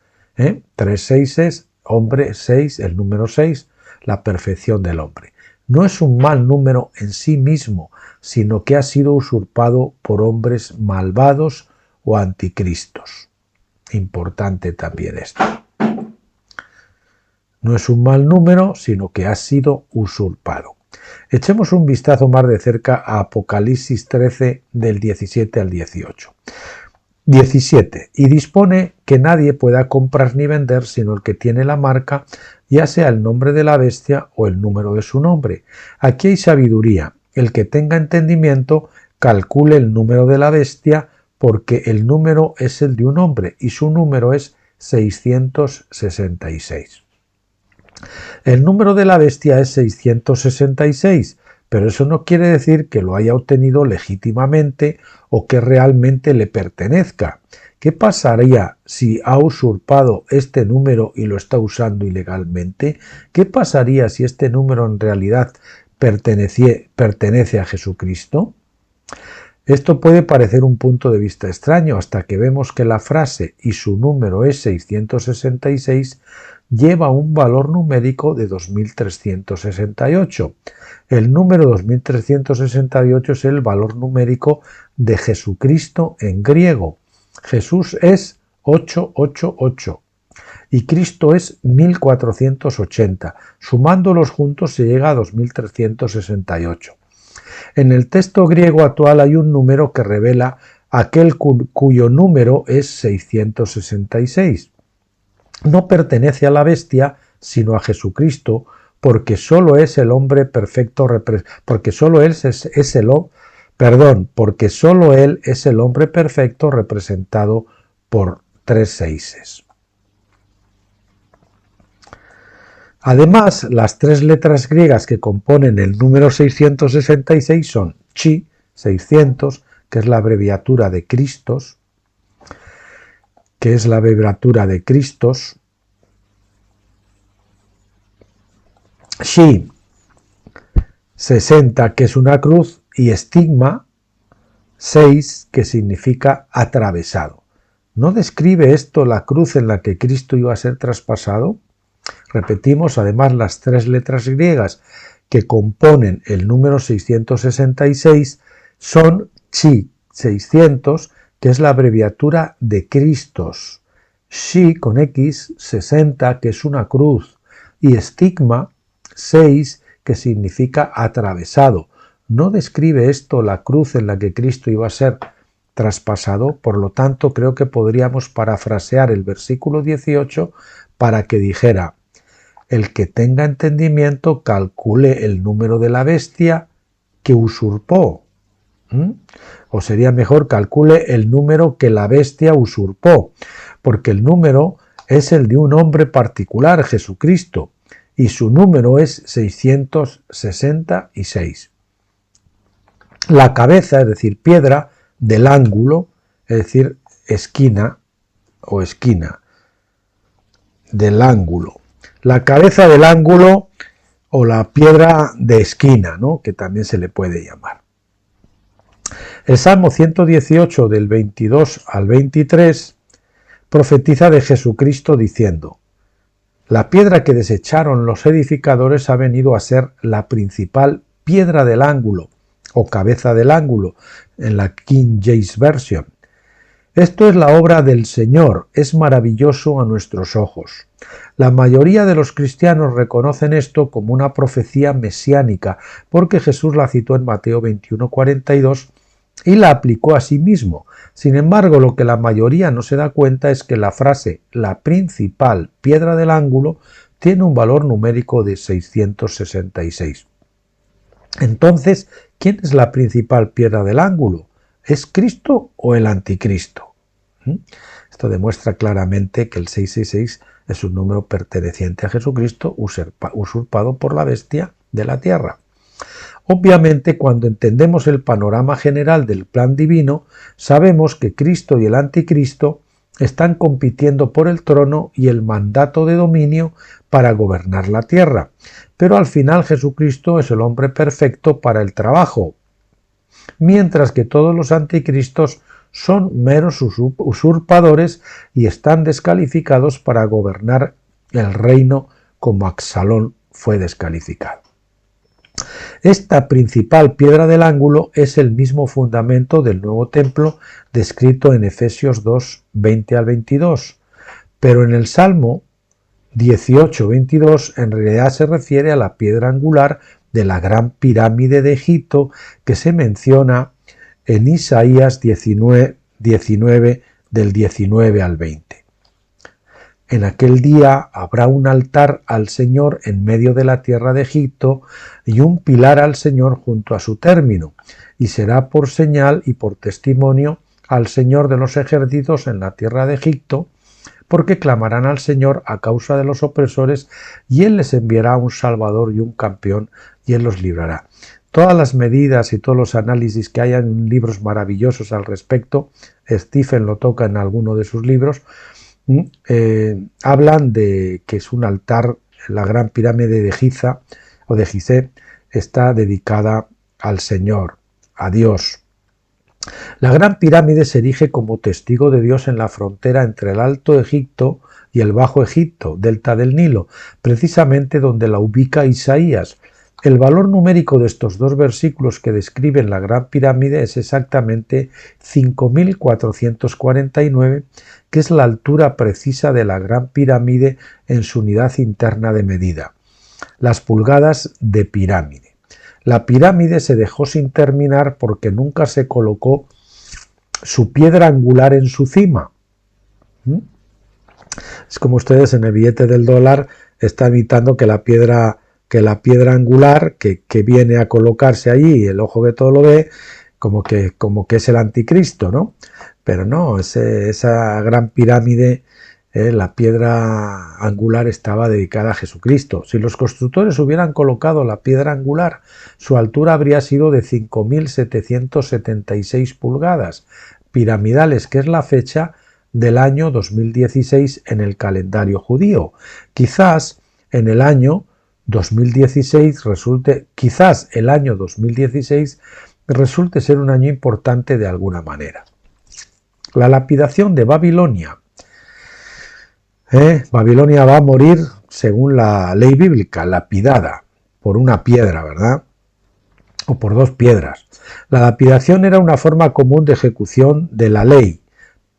3 seises, hombre 6, el número 6, la perfección del hombre. No es un mal número en sí mismo, sino que ha sido usurpado por hombres malvados o anticristos. Importante también esto. No es un mal número, sino que ha sido usurpado. Echemos un vistazo más de cerca a Apocalipsis 13 del 17 al 18. 17. Y dispone que nadie pueda comprar ni vender sino el que tiene la marca, ya sea el nombre de la bestia o el número de su nombre. Aquí hay sabiduría. El que tenga entendimiento calcule el número de la bestia, porque el número es el de un hombre y su número es 666. El número de la bestia es 666, pero eso no quiere decir que lo haya obtenido legítimamente o que realmente le pertenezca. ¿Qué pasaría si ha usurpado este número y lo está usando ilegalmente? ¿Qué pasaría si este número en realidad pertenece a Jesucristo? Esto puede parecer un punto de vista extraño hasta que vemos que la frase "y su número es 666" lleva un valor numérico de 2368. El número 2368 es el valor numérico de Jesucristo en griego. Jesús es 888 y Cristo es 1480. Sumándolos juntos se llega a 2368. En el texto griego actual hay un número que revela aquel cuyo número es 666. No pertenece a la bestia, sino a Jesucristo, porque solo es el hombre perfecto, porque solo él es el hombre perfecto representado por 3 seises. Además, las 3 letras griegas que componen el número 666 son chi, 600, que es la abreviatura de Cristos, Shi, 60, que es una cruz, y estigma, 6, que significa atravesado. ¿No describe esto la cruz en la que Cristo iba a ser traspasado? Repetimos, además, las 3 letras griegas que componen el número 666 son chi, 600, que es la abreviatura de Cristos, Shi con X, 60, que es una cruz, y estigma, 6, que significa atravesado. ¿No describe esto la cruz en la que Cristo iba a ser traspasado? Por lo tanto, creo que podríamos parafrasear el versículo 18 para que dijera: el que tenga entendimiento calcule el número de la bestia que usurpó. O sería mejor, calcule el número que la bestia usurpó, porque el número es el de un hombre particular, Jesucristo, y su número es 666. La cabeza, es decir, piedra del ángulo, es decir, esquina o esquina del ángulo. La cabeza del ángulo o la piedra de esquina, ¿no?, que también se le puede llamar. El Salmo 118 del 22 al 23 profetiza de Jesucristo diciendo: la piedra que desecharon los edificadores ha venido a ser la principal piedra del ángulo o cabeza del ángulo en la King James Version. Esto es la obra del Señor, es maravilloso a nuestros ojos. La mayoría de los cristianos reconocen esto como una profecía mesiánica, porque Jesús la citó en Mateo 21:42 y la aplicó a sí mismo. Sin embargo, lo que la mayoría no se da cuenta es que la frase "la principal piedra del ángulo" tiene un valor numérico de 666. Entonces, ¿quién es la principal piedra del ángulo? ¿Es Cristo o el anticristo? Esto demuestra claramente que el 666 es un número perteneciente a Jesucristo, usurpado por la bestia de la tierra. Obviamente, cuando entendemos el panorama general del plan divino, sabemos que Cristo y el anticristo están compitiendo por el trono y el mandato de dominio para gobernar la tierra. Pero al final Jesucristo es el hombre perfecto para el trabajo, mientras que todos los anticristos son meros usurpadores y están descalificados para gobernar el reino como Absalón fue descalificado. Esta principal piedra del ángulo es el mismo fundamento del nuevo templo descrito en Efesios 2, 20 al 22, pero en el Salmo 18, 22 en realidad se refiere a la piedra angular de la gran pirámide de Egipto que se menciona en Isaías 19, del 19 al 20. En aquel día habrá un altar al Señor en medio de la tierra de Egipto y un pilar al Señor junto a su término, y será por señal y por testimonio al Señor de los ejércitos en la tierra de Egipto, porque clamarán al Señor a causa de los opresores, y Él les enviará un Salvador y un campeón, y Él los librará. Todas las medidas y todos los análisis que hay en libros maravillosos al respecto, Stephen lo toca en alguno de sus libros, hablan de que es un altar, la gran pirámide de Giza o de Gizeh está dedicada al Señor, a Dios. La gran pirámide se erige como testigo de Dios en la frontera entre el Alto Egipto y el Bajo Egipto, delta del Nilo, precisamente donde la ubica Isaías. El valor numérico de estos dos versículos que describen la Gran Pirámide es exactamente 5.449, que es la altura precisa de la Gran Pirámide en su unidad interna de medida, las pulgadas de pirámide. La pirámide se dejó sin terminar porque nunca se colocó su piedra angular en su cima. Es como ustedes en el billete del dólar están evitando que la piedra angular que viene a colocarse allí, el ojo que todo lo ve, como que es el anticristo, ¿no? Pero no, esa gran pirámide, la piedra angular estaba dedicada a Jesucristo. Si los constructores hubieran colocado la piedra angular, su altura habría sido de 5.776 pulgadas piramidales, que es la fecha del año 2016 en el calendario judío. Quizás en el año 2016 quizás el año 2016 resulte ser un año importante de alguna manera. La lapidación de Babilonia. Babilonia va a morir, según la ley bíblica, lapidada por una piedra, ¿verdad? O por dos piedras. La lapidación era una forma común de ejecución de la ley.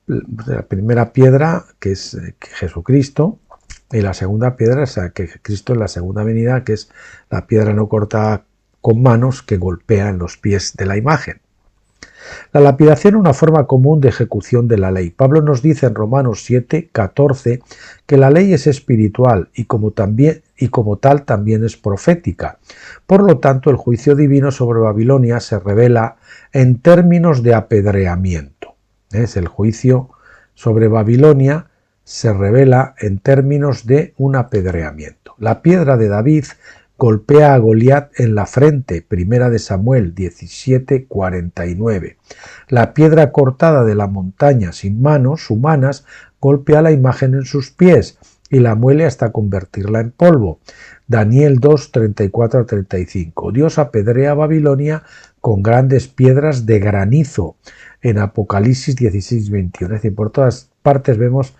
La primera piedra, que es Jesucristo, y la segunda piedra es que Cristo en la segunda venida, que es la piedra no cortada con manos que golpea en los pies de la imagen. La lapidación es una forma común de ejecución de la ley. Pablo nos dice en Romanos 7, 14 que la ley es espiritual y como tal también es profética. Por lo tanto, el juicio divino sobre Babilonia se revela en términos de apedreamiento. Es el juicio sobre Babilonia se revela en términos de un apedreamiento. La piedra de David golpea a Goliat en la frente, primera de Samuel 17:49. La piedra cortada de la montaña sin manos humanas golpea la imagen en sus pies y la muele hasta convertirla en polvo. Daniel 2:34-35. Dios apedrea a Babilonia con grandes piedras de granizo en Apocalipsis 16:21. Es decir, por todas partes vemos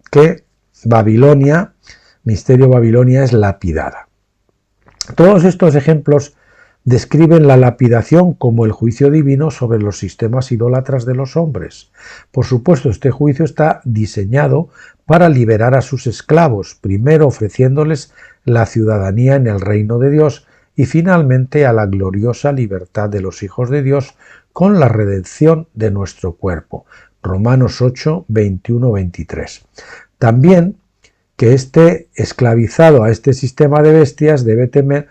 que Babilonia, misterio Babilonia, es lapidada. Todos estos ejemplos describen la lapidación como el juicio divino sobre los sistemas idólatras de los hombres. Por supuesto, este juicio está diseñado para liberar a sus esclavos, primero ofreciéndoles la ciudadanía en el reino de Dios y finalmente a la gloriosa libertad de los hijos de Dios con la redención de nuestro cuerpo. Romanos 8, 21-23. También que esté esclavizado a este sistema de bestias debe temer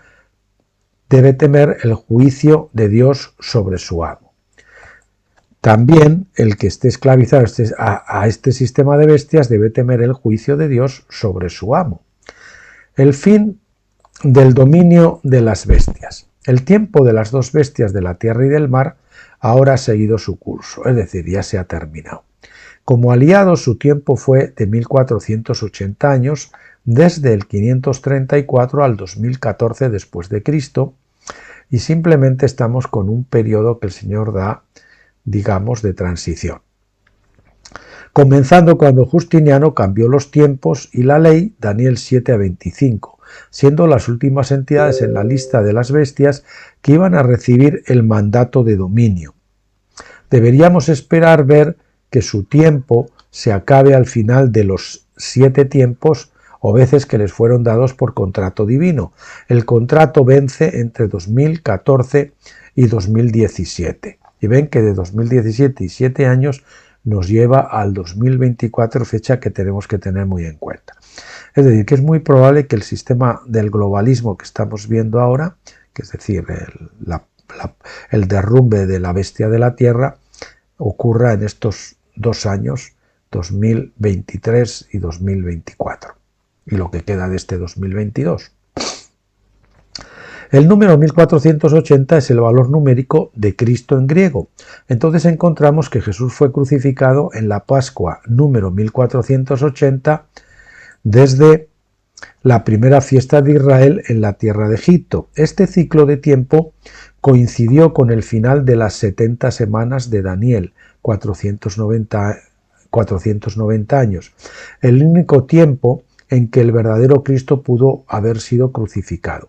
debe temer el juicio de Dios sobre su amo. También el que esté esclavizado a este sistema de bestias debe temer el juicio de Dios sobre su amo. El fin del dominio de las bestias. El tiempo de las dos bestias de la tierra y del mar ahora ha seguido su curso, es decir, ya se ha terminado. Como aliados, su tiempo fue de 1480 años, desde el 534 al 2014 después de Cristo, y simplemente estamos con un periodo que el Señor da, digamos, de transición. Comenzando cuando Justiniano cambió los tiempos y la ley, Daniel 7 a 25, siendo las últimas entidades en la lista de las bestias que iban a recibir el mandato de dominio. Deberíamos esperar ver que su tiempo se acabe al final de los 7 tiempos o veces que les fueron dados por contrato divino. El contrato vence entre 2014 y 2017. Y ven que de 2017 y 7 años nos lleva al 2024, fecha que tenemos que tener muy en cuenta. Es decir, que es muy probable que el sistema del globalismo que estamos viendo ahora, que es decir, el derrumbe de la bestia de la tierra, ocurra en estos 2 años, 2023 y 2024, y lo que queda de este 2022. El número 1480 es el valor numérico de Cristo en griego. Entonces encontramos que Jesús fue crucificado en la Pascua número 1480 desde la primera fiesta de Israel en la tierra de Egipto. Este ciclo de tiempo coincidió con el final de las 70 semanas de Daniel, 490 años, el único tiempo en que el verdadero Cristo pudo haber sido crucificado.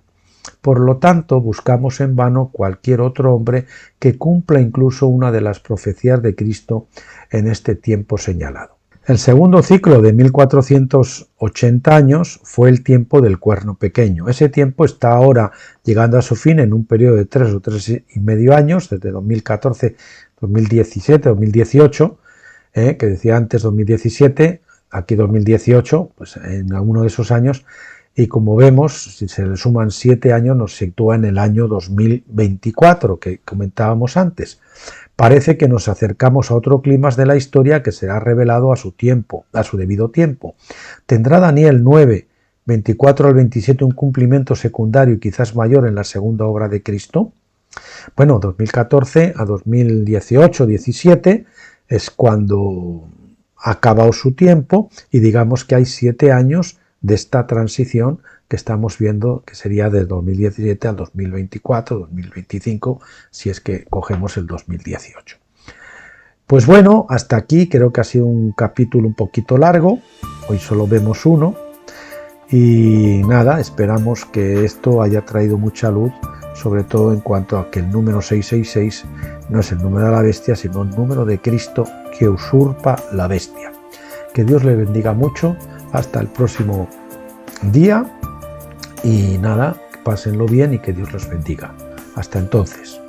Por lo tanto, buscamos en vano cualquier otro hombre que cumpla incluso una de las profecías de Cristo en este tiempo señalado. El segundo ciclo de 1480 años fue el tiempo del cuerno pequeño. Ese tiempo está ahora llegando a su fin en un periodo de 3 o 3,5 años, desde 2014, 2017, 2018, que decía antes 2017, aquí 2018, pues en alguno de esos años, y como vemos, si se le suman 7 años, nos sitúa en el año 2024, que comentábamos antes. Parece que nos acercamos a otro clímax de la historia que será revelado a su tiempo, a su debido tiempo. ¿Tendrá Daniel 9, 24 al 27 un cumplimiento secundario y quizás mayor en la segunda obra de Cristo? Bueno, 2014 a 2018-17 es cuando ha acabado su tiempo y digamos que hay 7 años de esta transición que estamos viendo, que sería de 2017 al 2024, 2025, si es que cogemos el 2018. Pues bueno, hasta aquí creo que ha sido un capítulo un poquito largo, hoy solo vemos uno, y nada, esperamos que esto haya traído mucha luz, sobre todo en cuanto a que el número 666 no es el número de la bestia, sino el número de Cristo que usurpa la bestia. Que Dios le bendiga mucho, hasta el próximo día. Y nada, pásenlo bien y que Dios los bendiga. Hasta entonces.